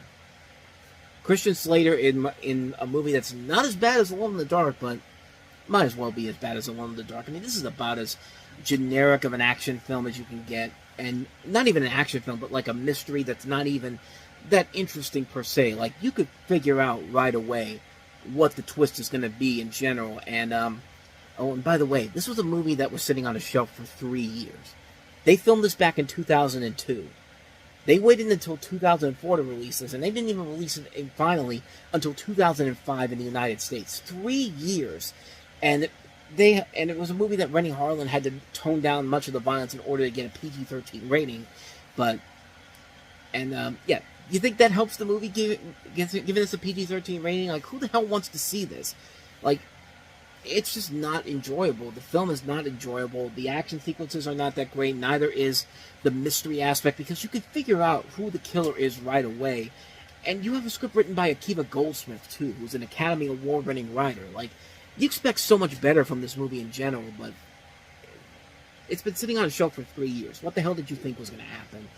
Christian Slater in a movie that's not as bad as Alone in the Dark, but might as well be as bad as Alone in the Dark. I mean, this is about as generic of an action film as you can get. And not even an action film, but like a mystery that's not even that interesting per se. Like, you could figure out right away what the twist is going to be in general. And, oh, and by the way, this was a movie that was sitting on a shelf for 3 years. They filmed this back in 2002. They waited until 2004 to release this, and they didn't even release it finally until 2005 in the United States. 3 years. And it was a movie that Rennie Harlan had to tone down much of the violence in order to get a PG-13 rating. But, and, yeah. You think that helps the movie giving us a PG-13 rating? Like, who the hell wants to see this? Like, it's just not enjoyable. The film is not enjoyable. The action sequences are not that great. Neither is the mystery aspect, because you can figure out who the killer is right away. And you have a script written by Akiva Goldsmith, too, who's an Academy Award-winning writer. Like, you expect so much better from this movie in general, but it's been sitting on a shelf for 3 years. What the hell did you think was going to happen?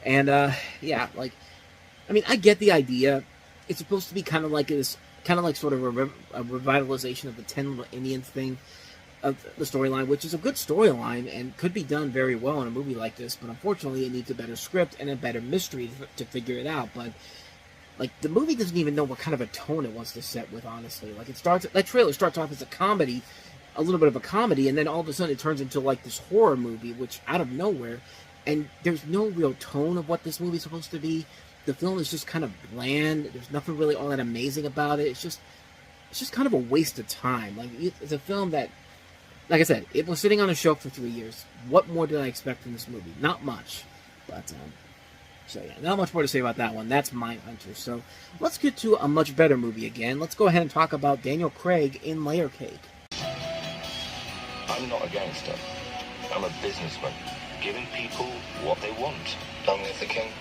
And, yeah, like, I mean, I get the idea. It's supposed to be kind of like sort of a revitalization of the 10 Little Indians thing of the storyline, which is a good storyline and could be done very well in a movie like this. But unfortunately, it needs a better script and a better mystery to figure it out. But like, the movie doesn't even know what kind of a tone it wants to set with. Honestly, like, that trailer starts off as a comedy, a little bit of a comedy, and then all of a sudden it turns into like this horror movie, which out of nowhere, and there's no real tone of what this movie's supposed to be. The film is just kind of bland. There's nothing really all that amazing about it. It's just kind of a waste of time. Like, it's a film that, like I said, it was sitting on a shelf for 3 years. What more did I expect from this movie? Not much. But, so yeah, not much more to say about that one. That's Mindhunter. So, let's get to a much better movie again. Let's go ahead and talk about Daniel Craig in Layer Cake. I'm not a gangster. I'm a businessman, giving people what they want. Long live the king.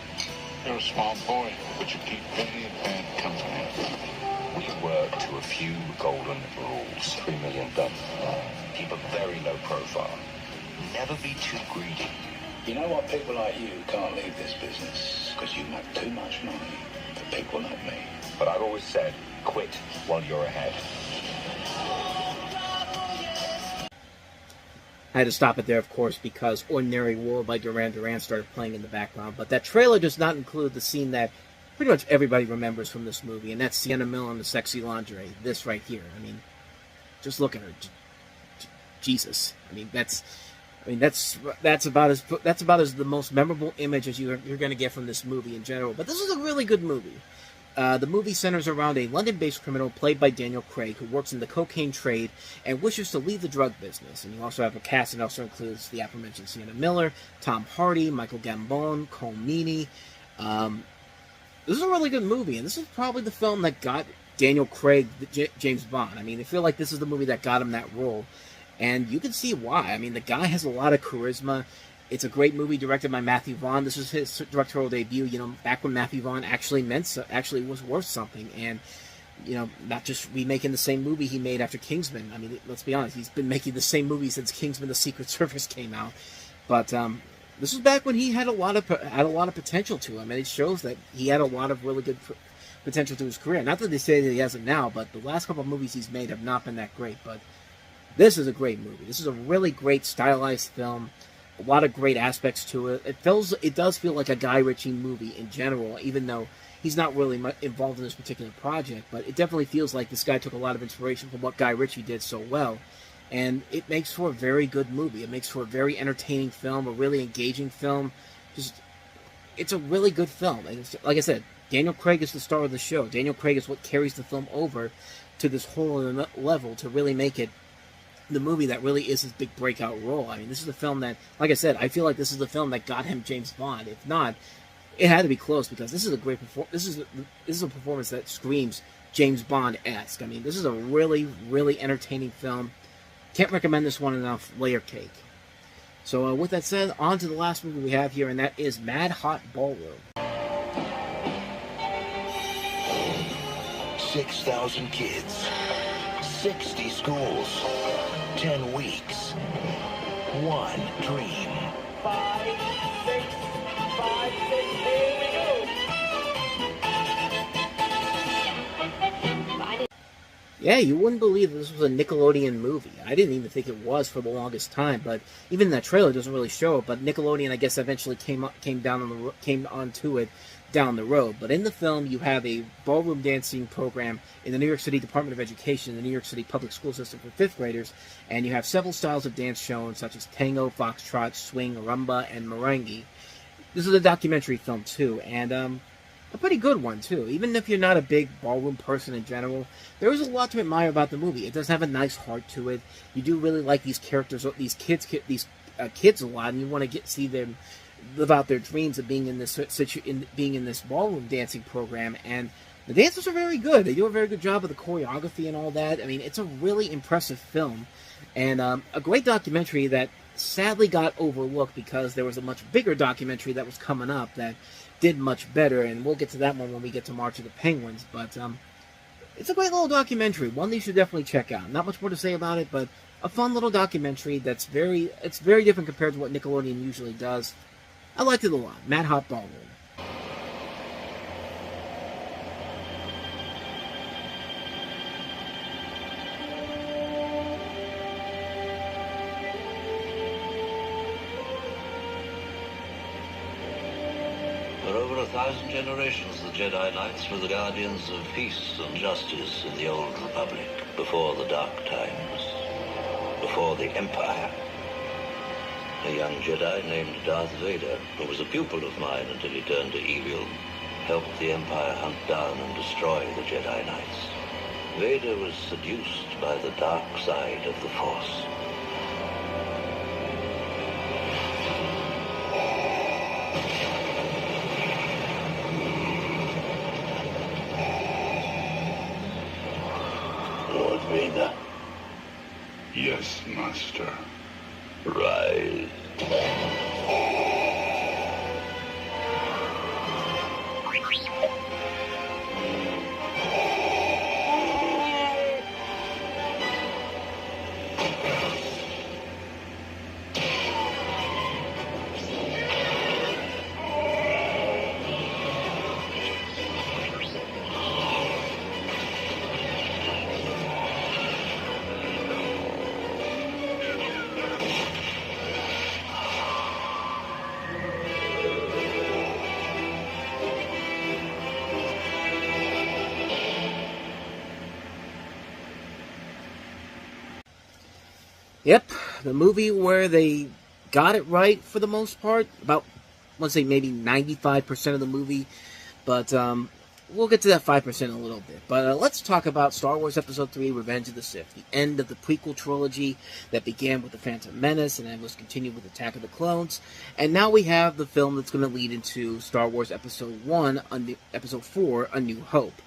You're a smart boy, but you keep very bad company. We work to a few golden rules. 3 million done. Keep a very low profile. Never be too greedy. You know what? People like you can't leave this business because you make too much money for people like me. But I've always said, quit while you're ahead. I had to stop it there, of course, because Ordinary World by Duran Duran started playing in the background. But that trailer does not include the scene that pretty much everybody remembers from this movie, and that's Sienna Miller in the sexy lingerie. This right here. I mean, just look at her. Jesus. I mean, that's about as the most memorable image as you're going to get from this movie in general. But this is a really good movie. The movie centers around a London-based criminal played by Daniel Craig who works in the cocaine trade and wishes to leave the drug business. And you also have a cast that also includes the aforementioned Sienna Miller, Tom Hardy, Michael Gambon, Cole Meany. This is a really good movie, and this is probably the film that got Daniel Craig, James Bond. I mean, I feel like this is the movie that got him that role. And you can see why. I mean, the guy has a lot of charisma. It's a great movie directed by Matthew Vaughn. This was his directorial debut, you know, back when Matthew Vaughn actually was worth something. And, you know, not just remaking the same movie he made after Kingsman. I mean, let's be honest, he's been making the same movie since Kingsman: The Secret Service came out. But this was back when he had a lot of potential to him, and it shows that he had a lot of really good potential to his career. Not that they say that he hasn't now, but the last couple of movies he's made have not been that great. But this is a great movie. This is a really great stylized film. A lot of great aspects to it. It does feel like a Guy Ritchie movie in general, even though he's not really involved in this particular project. But it definitely feels like this guy took a lot of inspiration from what Guy Ritchie did so well. And it makes for a very good movie. It makes for a very entertaining film, a really engaging film. It's a really good film. And it's, like I said, Daniel Craig is the star of the show. Daniel Craig is what carries the film over to this whole other level to really make it the movie that really is his big breakout role. I mean, this is the film that, like I said, I feel like this is the film that got him James Bond. If not, it had to be close, because this is a great performance. This is a performance that screams James Bond-esque. I mean, this is a really, really entertaining film. Can't recommend this one enough. Layer cake. So with that said, on to the last movie we have here, and that is Mad Hot Ballroom. 6,000 kids, 60 schools, 10 weeks, one dream. 5, 6, 5, 6, here we go. Yeah, you wouldn't believe this was a Nickelodeon movie. I didn't even think it was for the longest time, but even that trailer doesn't really show it. But Nickelodeon, I guess, eventually came onto it down the road. But in the film, you have a ballroom dancing program in the New York City Department of Education, the New York City public school system for 5th graders, and you have several styles of dance shown, such as tango, foxtrot, swing, rumba, and merengue. This is a documentary film, too, and a pretty good one, too. Even if you're not a big ballroom person in general, there is a lot to admire about the movie. It does have a nice heart to it. You do really like these characters, these kids a lot, and you want to see them live out their dreams of being in this ballroom dancing program. And the dancers are very good. They do a very good job of the choreography and all that. I mean, it's a really impressive film, and a great documentary that sadly got overlooked because there was a much bigger documentary that was coming up that did much better, and we'll get to that one when we get to March of the Penguins. But it's a great little documentary, one that you should definitely check out. Not much more to say about it, but a fun little documentary that's very different compared to what Nickelodeon usually does. I liked it a lot. Mad Hot Ballroom. For over 1,000 generations, the Jedi Knights were the guardians of peace and justice in the Old Republic, before the Dark Times, before the Empire. A young Jedi named Darth Vader, who was a pupil of mine until he turned to evil, helped the Empire hunt down and destroy the Jedi Knights. Vader was seduced by the dark side of the Force. Lord Vader. Yes, Master. Rise. Yep, the movie where they got it right for the most part. About, let's say, maybe 95% of the movie. But we'll get to that 5% in a little bit. But let's talk about Star Wars Episode 3, Revenge of the Sith. The end of the prequel trilogy that began with The Phantom Menace and then was continued with Attack of the Clones. And now we have the film that's going to lead into Star Wars Episode 4, A New Hope.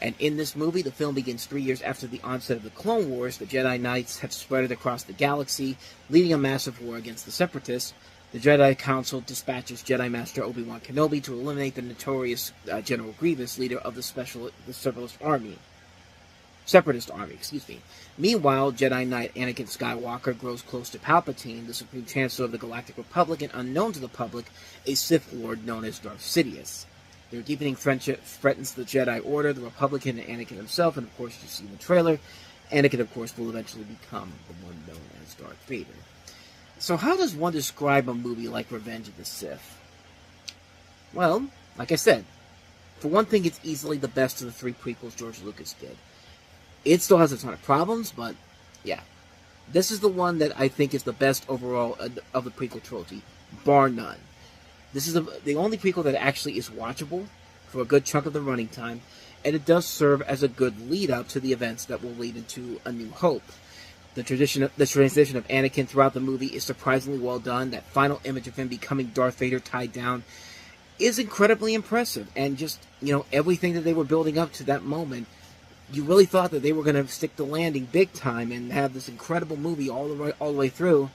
And in this movie, the film begins 3 years after the onset of the Clone Wars. The Jedi Knights have spread across the galaxy, leading a massive war against the Separatists. The Jedi Council dispatches Jedi Master Obi-Wan Kenobi to eliminate the notorious General Grievous, leader of the Separatist Army. Meanwhile, Jedi Knight Anakin Skywalker grows close to Palpatine, the Supreme Chancellor of the Galactic Republic, and unknown to the public, a Sith Lord known as Darth Sidious. Their deepening friendship threatens the Jedi Order, the Republic, and Anakin himself, and of course, you see in the trailer, Anakin, of course, will eventually become the one known as Darth Vader. So how does one describe a movie like Revenge of the Sith? Well, like I said, for one thing, it's easily the best of the 3 prequels George Lucas did. It still has a ton of problems, but yeah. This is the one that I think is the best overall of the prequel trilogy, bar none. This is the only prequel that actually is watchable for a good chunk of the running time, and it does serve as a good lead-up to the events that will lead into A New Hope. The transition of Anakin throughout the movie is surprisingly well done. That final image of him becoming Darth Vader tied down is incredibly impressive, and just, everything that they were building up to that moment, you really thought that they were going to stick the landing big time and have this incredible movie all the way through.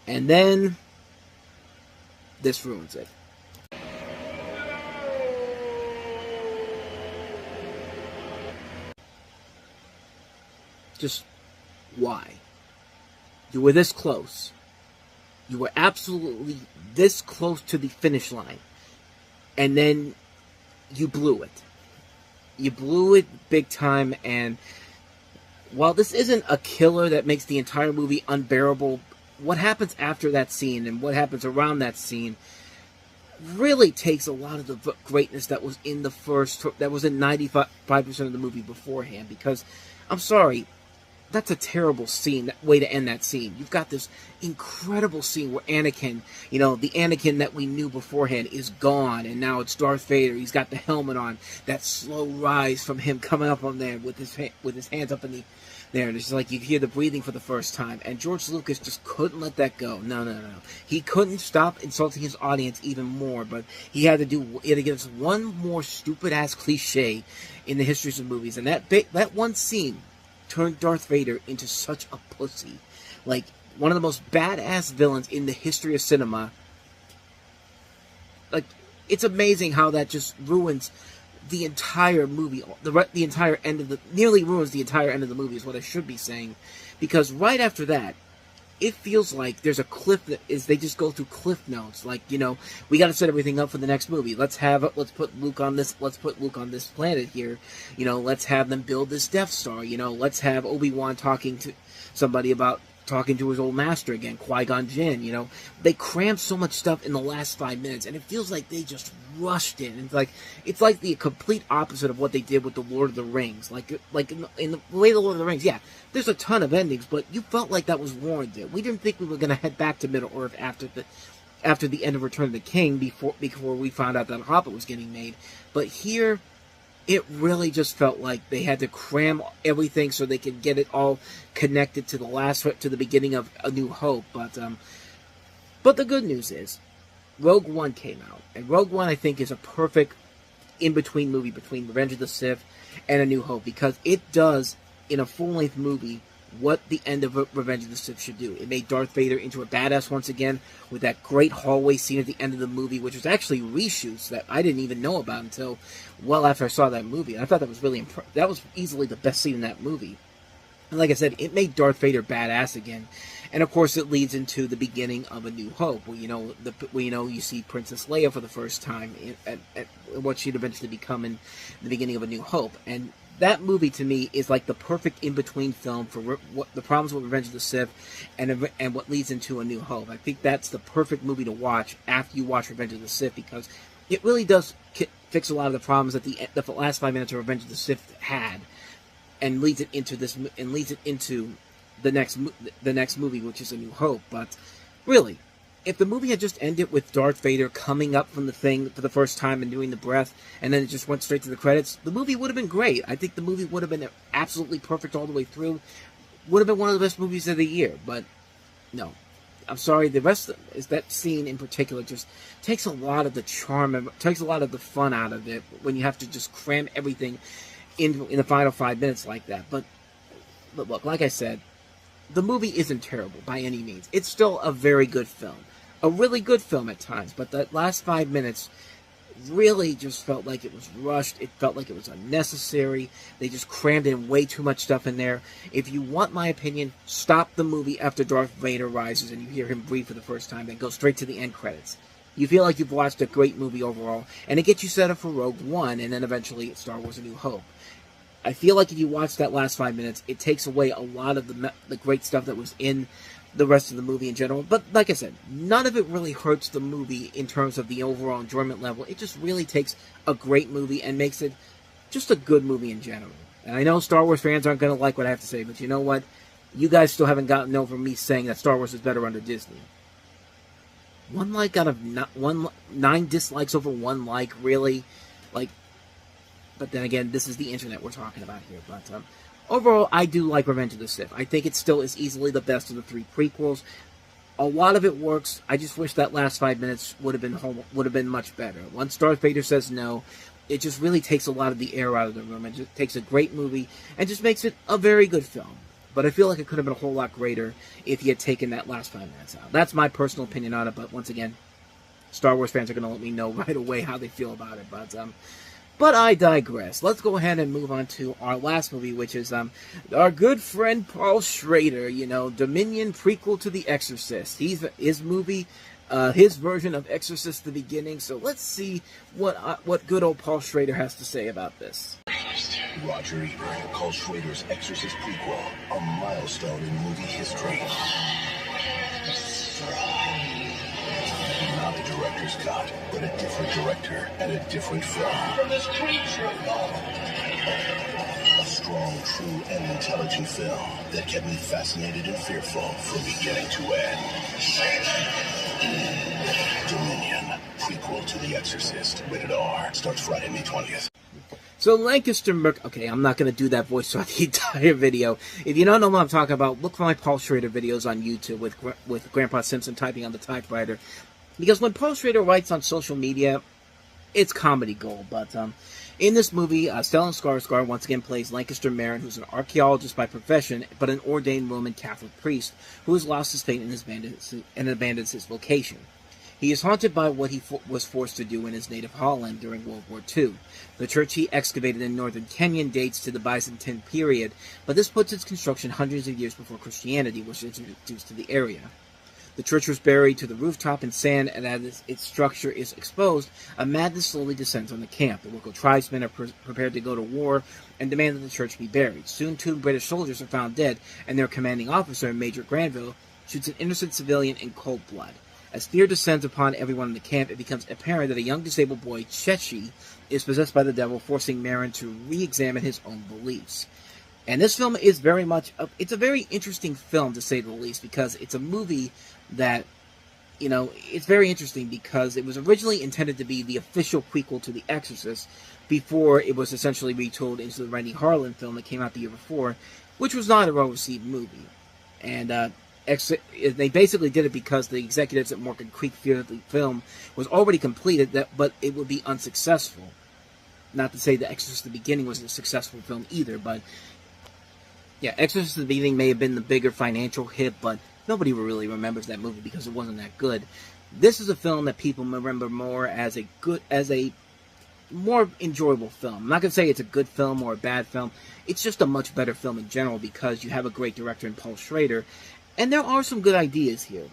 And then this ruins it. Just why? You were this close. You were absolutely this close to the finish line. And then you blew it. You blew it big time, and while this isn't a killer that makes the entire movie unbearable, what happens after that scene and what happens around that scene really takes a lot of the greatness that was in the that was in 95% of the movie beforehand, because, I'm sorry, that's a terrible scene, that way to end that scene. You've got this incredible scene where Anakin, the Anakin that we knew beforehand is gone, and now it's Darth Vader. He's got the helmet on. That slow rise from him coming up on there with his hands up in the there, and it's just like you hear the breathing for the first time. And George Lucas just couldn't let that go. No. He couldn't stop insulting his audience even more, but he had to give us one more stupid ass cliche in the histories of movies, and that one scene turned Darth Vader into such a pussy. Like, one of the most badass villains in the history of cinema. Like, it's amazing how that just ruins the entire movie. The entire end of nearly ruins the entire end of the movie is what I should be saying. Because right after that, it feels like there's a cliff they just go through cliff notes. Like, we got to set everything up for the next movie. Let's put Luke on this planet here. Let's have them build this Death Star. Let's have Obi-Wan talking to somebody about talking to his old master again, Qui-Gon Jinn. They crammed so much stuff in the last 5 minutes, and it feels like they just rushed it. And it's like the complete opposite of what they did with the Lord of the Rings. Like in the way the Lord of the Rings, yeah, there's a ton of endings, but you felt like that was warranted. We didn't think we were going to head back to Middle-earth after the end of Return of the King, before we found out that Hobbit was getting made. But here, it really just felt like they had to cram everything so they could get it all connected to the beginning of A New Hope. But the good news is, Rogue One came out, and Rogue One, I think, is a perfect in-between movie between Revenge of the Sith and A New Hope, because it does, in a full-length movie, what the end of Revenge of the Sith should do. It made Darth Vader into a badass once again, with that great hallway scene at the end of the movie, which was actually reshoots that I didn't even know about until well after I saw that movie. And I thought that was really that was easily the best scene in that movie. And like I said, it made Darth Vader badass again. And of course, it leads into the beginning of A New Hope, where you see Princess Leia for the first time at what she'd eventually become in the beginning of A New Hope. And that movie, to me, is like the perfect in-between film for what the problems with Revenge of the Sith and what leads into A New Hope. I think that's the perfect movie to watch after you watch Revenge of the Sith, because it really does fix a lot of the problems that the last 5 minutes of Revenge of the Sith had, and leads it into the next movie, which is A New Hope. But really, if the movie had just ended with Darth Vader coming up from the thing for the first time and doing the breath, and then it just went straight to the credits, the movie would have been great. I think the movie would have been absolutely perfect all the way through. Would have been one of the best movies of the year. But no, I'm sorry, the rest is that scene in particular just takes a lot of the charm, takes a lot of the fun out of it when you have to just cram everything in the final 5 minutes like that. But look, like I said, the movie isn't terrible by any means. It's still a very good film. A really good film at times, but that last 5 minutes really just felt like it was rushed. It felt like it was unnecessary. They just crammed in way too much stuff in there. If you want my opinion, stop the movie after Darth Vader rises and you hear him breathe for the first time, then go straight to the end credits. You feel like you've watched a great movie overall, and it gets you set up for Rogue One, and then eventually Star Wars A New Hope. I feel like if you watch that last 5 minutes, it takes away a lot of the great stuff that was in the rest of the movie in general. But like I said, none of it really hurts the movie in terms of the overall enjoyment level. It just really takes a great movie and makes it just a good movie in general. And I know Star Wars fans aren't going to like what I have to say, but you know what? You guys still haven't gotten over me saying that Star Wars is better under Disney. 1 like out of 9 dislikes over 1 like, really? Like, but then again, this is the internet we're talking about here. But overall, I do like Revenge of the Sith. I think it still is easily the best of the 3 prequels. A lot of it works. I just wish that last 5 minutes would have been much better. Once Darth Vader says no, it just really takes a lot of the air out of the room. It just takes a great movie and just makes it a very good film. But I feel like it could have been a whole lot greater if he had taken that last 5 minutes out. That's my personal opinion on it. But once again, Star Wars fans are going to let me know right away how they feel about it. But I digress. Let's go ahead and move on to our last movie, which is our good friend Paul Schrader, Dominion prequel to The Exorcist. His movie, his version of Exorcist the Beginning. So let's see what good old Paul Schrader has to say about this. Roger Ebert calls Schrader's Exorcist prequel a milestone in movie history. Not a director's cut, but a different director and a different film. From this creature. A strong, true, and intelligent film that kept me fascinated and fearful from beginning to end. Dominion, prequel to The Exorcist, rated R, starts Friday, May 20th. So Lancaster okay, I'm not going to do that voice throughout the entire video. If you don't know what I'm talking about, look for my Paul Schrader videos on YouTube with Grandpa Simpson typing on the typewriter. Because when Paul Schrader writes on social media, it's comedy gold. But in this movie, Stellan Skarsgård once again plays Lancaster Marin, who's an archaeologist by profession, but an ordained Roman Catholic priest who has lost his faith and abandons his vocation. He is haunted by what he was forced to do in his native Holland during World War II. The church he excavated in northern Kenya dates to the Byzantine period, but this puts its construction hundreds of years before Christianity was introduced to the area. The church was buried to the rooftop in sand, and as its structure is exposed, a madness slowly descends on the camp. The local tribesmen are prepared to go to war and demand that the church be buried. Soon 2 British soldiers are found dead, and their commanding officer, Major Granville, shoots an innocent civilian in cold blood. As fear descends upon everyone in the camp, it becomes apparent that a young disabled boy, Chechi, is possessed by the devil, forcing Marin to re-examine his own beliefs. And this film is very much it's a very interesting film, to say the least, because it's a movie that, it's very interesting because it was originally intended to be the official prequel to The Exorcist before it was essentially retooled into the Rennie Harlan film that came out the year before, which was not a well-received movie. And they basically did it because the executives at Morgan Creek feared the film was already completed, but it would be unsuccessful. Not to say The Exorcist the Beginning was a successful film either, but yeah, Exorcist the Beginning may have been the bigger financial hit, but nobody really remembers that movie because it wasn't that good. This is a film that people remember more as a more enjoyable film. I'm not going to say it's a good film or a bad film. It's just a much better film in general because you have a great director in Paul Schrader. And there are some good ideas here,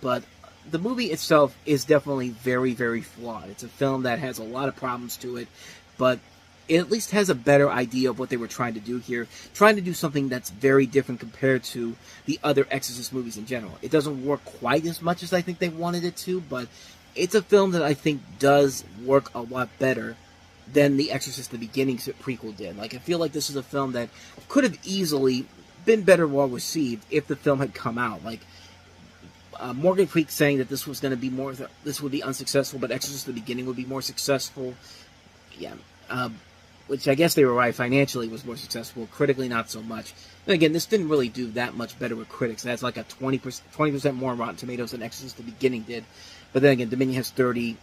but the movie itself is definitely very, very flawed. It's a film that has a lot of problems to it, but it at least has a better idea of what they were trying to do here, trying to do something that's very different compared to the other Exorcist movies in general. It doesn't work quite as much as I think they wanted it to, but it's a film that I think does work a lot better than The Exorcist the Beginning prequel did. I feel like this is a film that could have easily been better well received if the film had come out. Morgan Creek saying that this was going to be this would be unsuccessful, but Exorcist the Beginning would be more successful. Yeah, which I guess they were right, financially was more successful, critically not so much. And again, this didn't really do that much better with critics. That's like a 20% more on Rotten Tomatoes than Exorcist the Beginning did. But then again, Dominion has 30,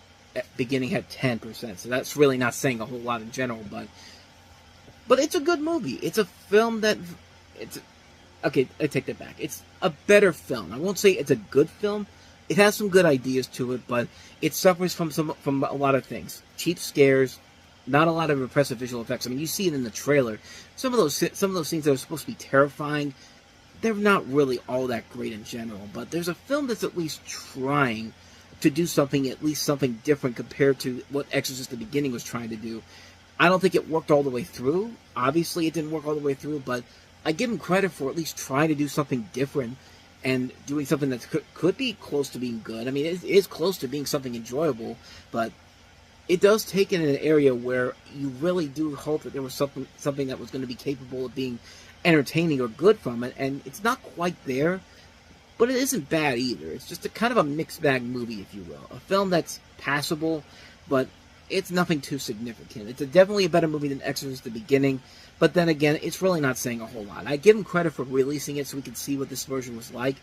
Beginning had 10%, so that's really not saying a whole lot in general, but it's a good movie. It's a film that, okay, I take that back. It's a better film. I won't say it's a good film. It has some good ideas to it, but it suffers from a lot of things. Cheap scares, not a lot of impressive visual effects. I mean, you see it in the trailer. Some of those scenes that are supposed to be terrifying, they're not really all that great in general, but there's a film that's at least trying to do something, at least something different compared to what Exorcist the Beginning was trying to do. I don't think it worked all the way through. Obviously, it didn't work all the way through, but I give him credit for at least trying to do something different and doing something that could be close to being good. I mean, it is close to being something enjoyable, but it does take it in an area where you really do hope that there was something that was going to be capable of being entertaining or good from it, and it's not quite there. But it isn't bad either. It's just a kind of a mixed bag movie, if you will. A film that's passable, but it's nothing too significant. It's definitely a better movie than Exorcist the Beginning, but then again, it's really not saying a whole lot. I give him credit for releasing it so we could see what this version was like.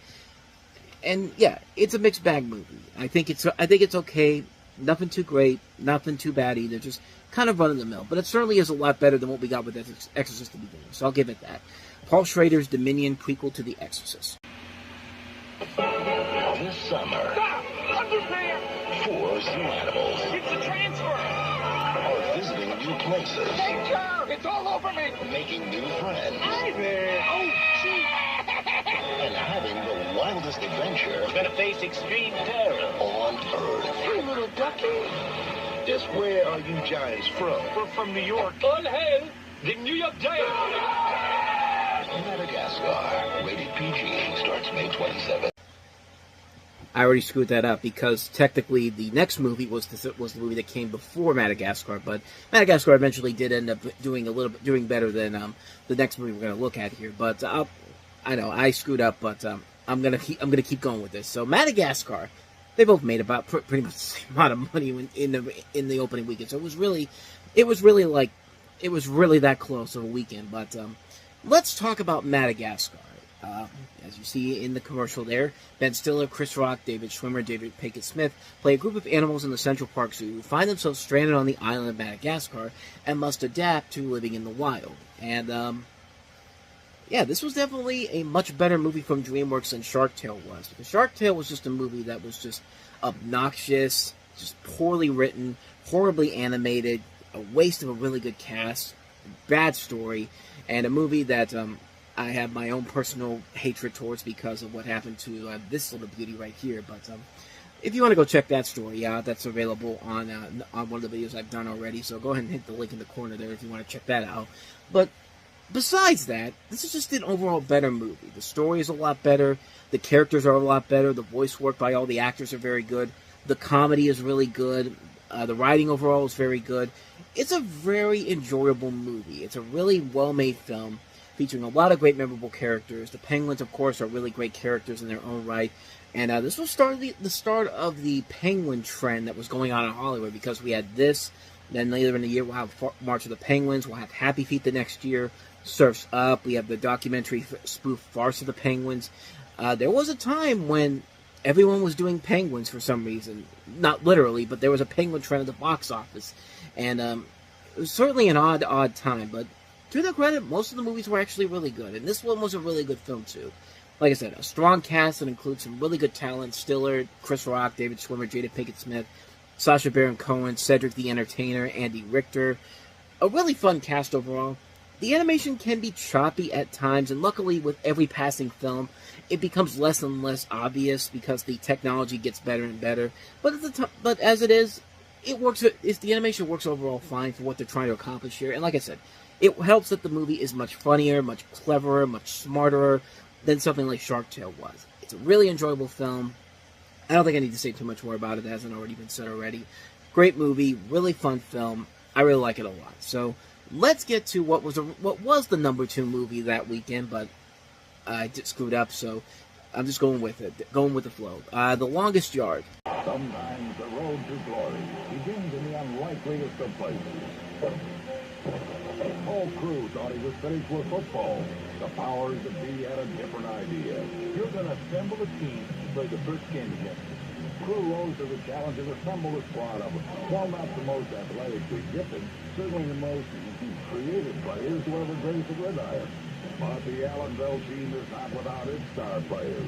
And yeah, it's a mixed bag movie. I think it's okay. Nothing too great, nothing too bad either. Just kind of run of the mill. But it certainly is a lot better than what we got with Exorcist the Beginning. So I'll give it that. Paul Schrader's Dominion prequel to The Exorcist. This summer, Stop! Underpants! 4 zoo animals It's a transfer! are visiting new places, Danger! It's all over me! making new friends, Hi there! Oh, gee! and having the wildest adventure Gonna face extreme terror. on Earth. Hey, little ducky! Just where are you giants from? We're from New York. All hail the New York Giants! Madagascar. Rated PG. Starts May 27th. I already screwed that up because technically the next movie was the movie that came before Madagascar, but Madagascar eventually did end up doing better than the next movie we're going to look at here. But I know I screwed up, but I'm gonna keep going with this. So Madagascar, they both made about pretty much the same amount of money in the opening weekend. So it was really that close of a weekend. But let's talk about Madagascar. As you see in the commercial there, Ben Stiller, Chris Rock, David Schwimmer, David Pickett Smith play a group of animals in the Central Park Zoo who find themselves stranded on the island of Madagascar and must adapt to living in the wild. And yeah, this was definitely a much better movie from DreamWorks than Shark Tale was. Because Shark Tale was just a movie that was just obnoxious, just poorly written, horribly animated, a waste of a really good cast, bad story, and a movie that I have my own personal hatred towards because of what happened to this little beauty right here. But if you want to go check that story out, that's available on one of the videos I've done already. So go ahead and hit the link in the corner there if you want to check that out. But besides that, this is just an overall better movie. The story is a lot better. The characters are a lot better. The voice work by all the actors are very good. The comedy is really good. The writing overall is very good. It's a very enjoyable movie. It's a really well-made film featuring a lot of great memorable characters. The Penguins, of course, are really great characters in their own right. And this was the start of the Penguin trend that was going on in Hollywood, because we had this, then later in the year we'll have March of the Penguins, we'll have Happy Feet the next year, Surf's Up, we have the documentary spoof Farce of the Penguins. There was a time when everyone was doing penguins for some reason. Not literally, but there was a penguin trend at the box office. And it was certainly an odd time, but to their credit, most of the movies were actually really good, and this one was a really good film too. Like I said, a strong cast that includes some really good talent: Stiller, Chris Rock, David Schwimmer, Jada Pinkett Smith, Sacha Baron Cohen, Cedric the Entertainer, Andy Richter. A really fun cast overall. The animation can be choppy at times, and luckily with every passing film, it becomes less and less obvious because the technology gets better and better. But as it is, it works. The animation works overall fine for what they're trying to accomplish here. And like I said, it helps that the movie is much funnier, much cleverer, much smarter than something like Shark Tale was. It's a really enjoyable film. I don't think I need to say too much more about it. It hasn't already been said already. Great movie, really fun film. I really like it a lot. So let's get to what was the number 2 movie that weekend, but I screwed up, so I'm just going with it, going with the flow. The Longest Yard. Sometimes the road to glory begins in the unlikeliest of places. Paul Crew thought he was finished with football. The powers that be had a different idea. You're going to assemble a team to play the first game against us. Crew rose to the challenge and assembled a squad of, while not the most athletically gifted, certainly the most creative players who ever graced the gridiron. But the Allenville team is not without its star players.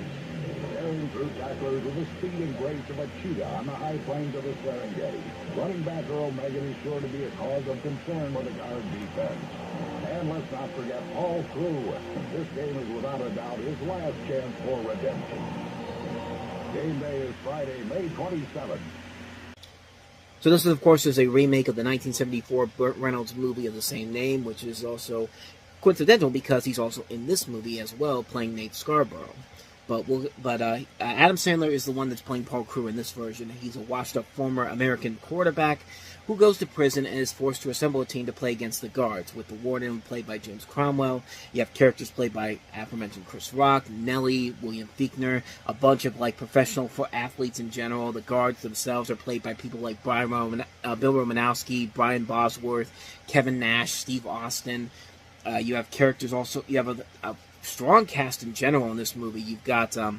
Tearing through tacklers with the speed and grace of a cheetah on the high plains of the Serengeti. Running back Earl Megan is sure to be a cause of concern with the guard defense. And let's not forget Paul Crew. This game is without a doubt his last chance for redemption. Game day is Friday, May 27th. So this, of course, is a remake of the 1974 Burt Reynolds movie of the same name, which is also coincidental because he's also in this movie as well, playing Nate Scarborough. But Adam Sandler is the one that's playing Paul Crew in this version. He's a washed-up former American quarterback who goes to prison and is forced to assemble a team to play against the guards, with the warden played by James Cromwell. You have characters played by aforementioned Chris Rock, Nelly, William Fichtner, a bunch of professional athletes in general. The guards themselves are played by people like Bill Romanowski, Brian Bosworth, Kevin Nash, Steve Austin. You have characters also. You have a strong cast in general in this movie. You've got, I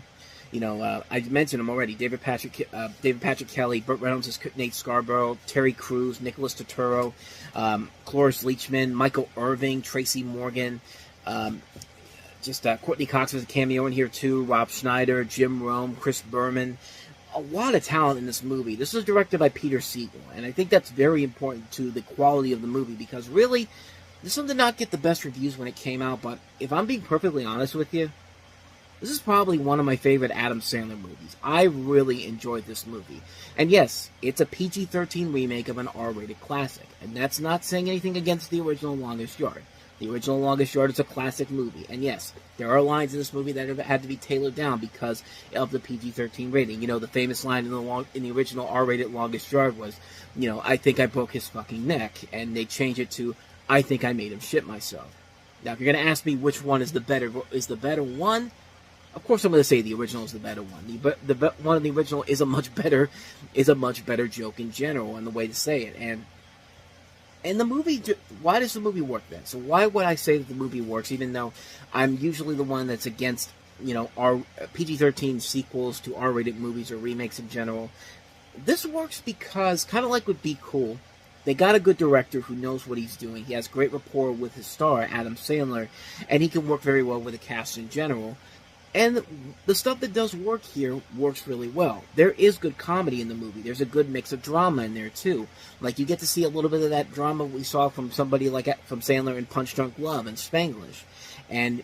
mentioned him already. David Patrick Kelly, Burt Reynolds as Nate Scarborough, Terry Crews, Nicholas Turturro, Cloris Leachman, Michael Irving, Tracy Morgan, Courtney Cox has a cameo in here too. Rob Schneider, Jim Rome, Chris Berman. A lot of talent in this movie. This is directed by Peter Siegel, and I think that's very important to the quality of the movie because really, this one did not get the best reviews when it came out, but if I'm being perfectly honest with you, this is probably one of my favorite Adam Sandler movies. I really enjoyed this movie. And yes, it's a PG-13 remake of an R-rated classic, and that's not saying anything against the original Longest Yard. The original Longest Yard is a classic movie, and yes, there are lines in this movie that have had to be tailored down because of the PG-13 rating. You know, the famous line in the original R-rated Longest Yard was, I think I broke his fucking neck, and they changed it to, I think I made him shit myself. Now, if you're going to ask me which one is the better one, of course I'm going to say the original is the better one. The one of the original is a much better joke in general, and the way to say it. And the movie, why does the movie work then? So why would I say that the movie works, even though I'm usually the one that's against, our PG-13 sequels to R-rated movies or remakes in general? This works because, kind of like with Be Cool, they got a good director who knows what he's doing. He has great rapport with his star, Adam Sandler, and he can work very well with the cast in general. And the stuff that does work here works really well. There is good comedy in the movie. There's a good mix of drama in there, too. Like, you get to see a little bit of that drama we saw from somebody from Sandler in Punch Drunk Love and Spanglish. And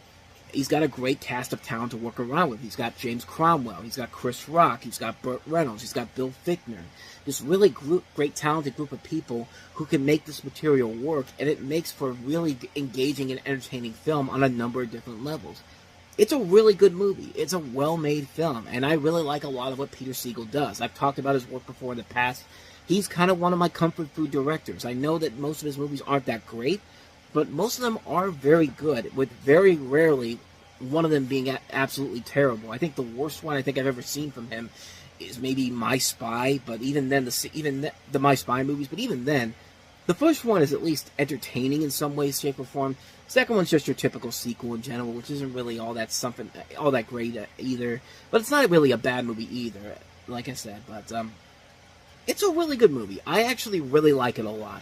he's got a great cast of talent to work around with. He's got James Cromwell. He's got Chris Rock. He's got Burt Reynolds. He's got Bill Fichtner. This really great, talented group of people who can make this material work, and it makes for a really engaging and entertaining film on a number of different levels. It's a really good movie. It's a well-made film, and I really like a lot of what Peter Siegel does. I've talked about his work before in the past. He's kind of one of my comfort food directors. I know that most of his movies aren't that great, but most of them are very good, with very rarely one of them being absolutely terrible. I think the worst one I think I've ever seen from him is maybe My Spy, but even then, the My Spy movies, but even then, the first one is at least entertaining in some way, shape, or form. The second one's just your typical sequel in general, which isn't really all that great either. But it's not really a bad movie either, like I said. But it's a really good movie. I actually really like it a lot.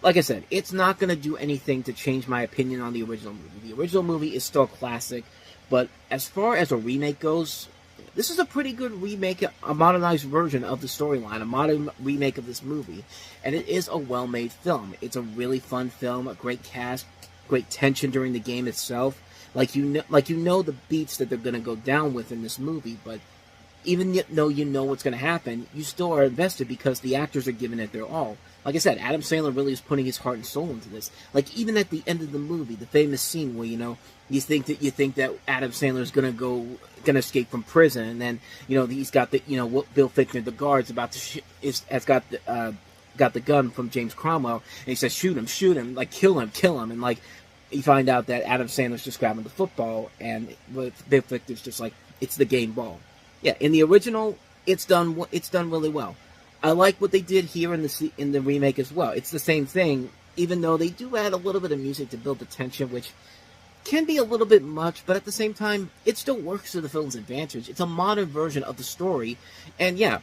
Like I said, it's not going to do anything to change my opinion on the original movie. The original movie is still a classic, but as far as a remake goes, this is a pretty good remake, a modernized version of the storyline, a modern remake of this movie, and it is a well-made film. It's a really fun film, a great cast, great tension during the game itself. Like you know the beats that they're going to go down with in this movie, but even though you know what's going to happen, you still are invested because the actors are giving it their all. Like I said, Adam Sandler really is putting his heart and soul into this. Like, even at the end of the movie, the famous scene where, you think that Adam Sandler is gonna escape from prison, and then, he's got the, Bill Fichtner, the guard's about to has got the gun from James Cromwell, and he says, shoot him, like, kill him, and, like, you find out that Adam Sandler's just grabbing the football, and Bill Fichtner's just like, it's the game ball. Yeah, in the original, it's done really well. I like what they did here in the remake as well. It's the same thing, even though they do add a little bit of music to build the tension, which can be a little bit much, but at the same time, it still works to the film's advantage. It's a modern version of the story, and yeah,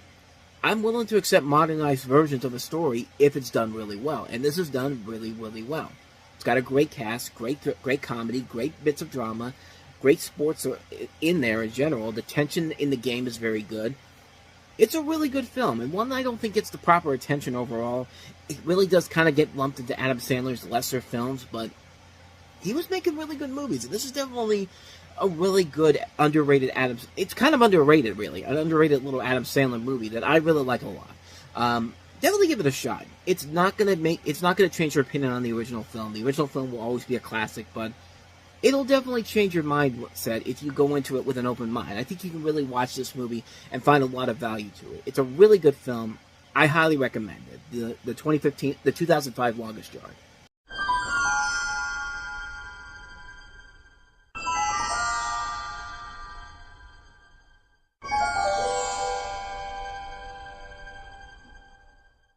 I'm willing to accept modernized versions of a story if it's done really well, and this is done really, really well. It's got a great cast, great comedy, great bits of drama, great sports in there in general. The tension in the game is very good. It's a really good film, and one I don't think gets the proper attention overall. It really does kind of get lumped into Adam Sandler's lesser films, but he was making really good movies, and this is definitely a really good, underrated it's kind of underrated, really. An underrated little Adam Sandler movie that I really like a lot. Definitely give it a shot. It's not gonna change your opinion on the original film. The original film will always be a classic, but it'll definitely change your mindset if you go into it with an open mind. I think you can really watch this movie and find a lot of value to it. It's a really good film. I highly recommend it. The 2005 Longest Yard.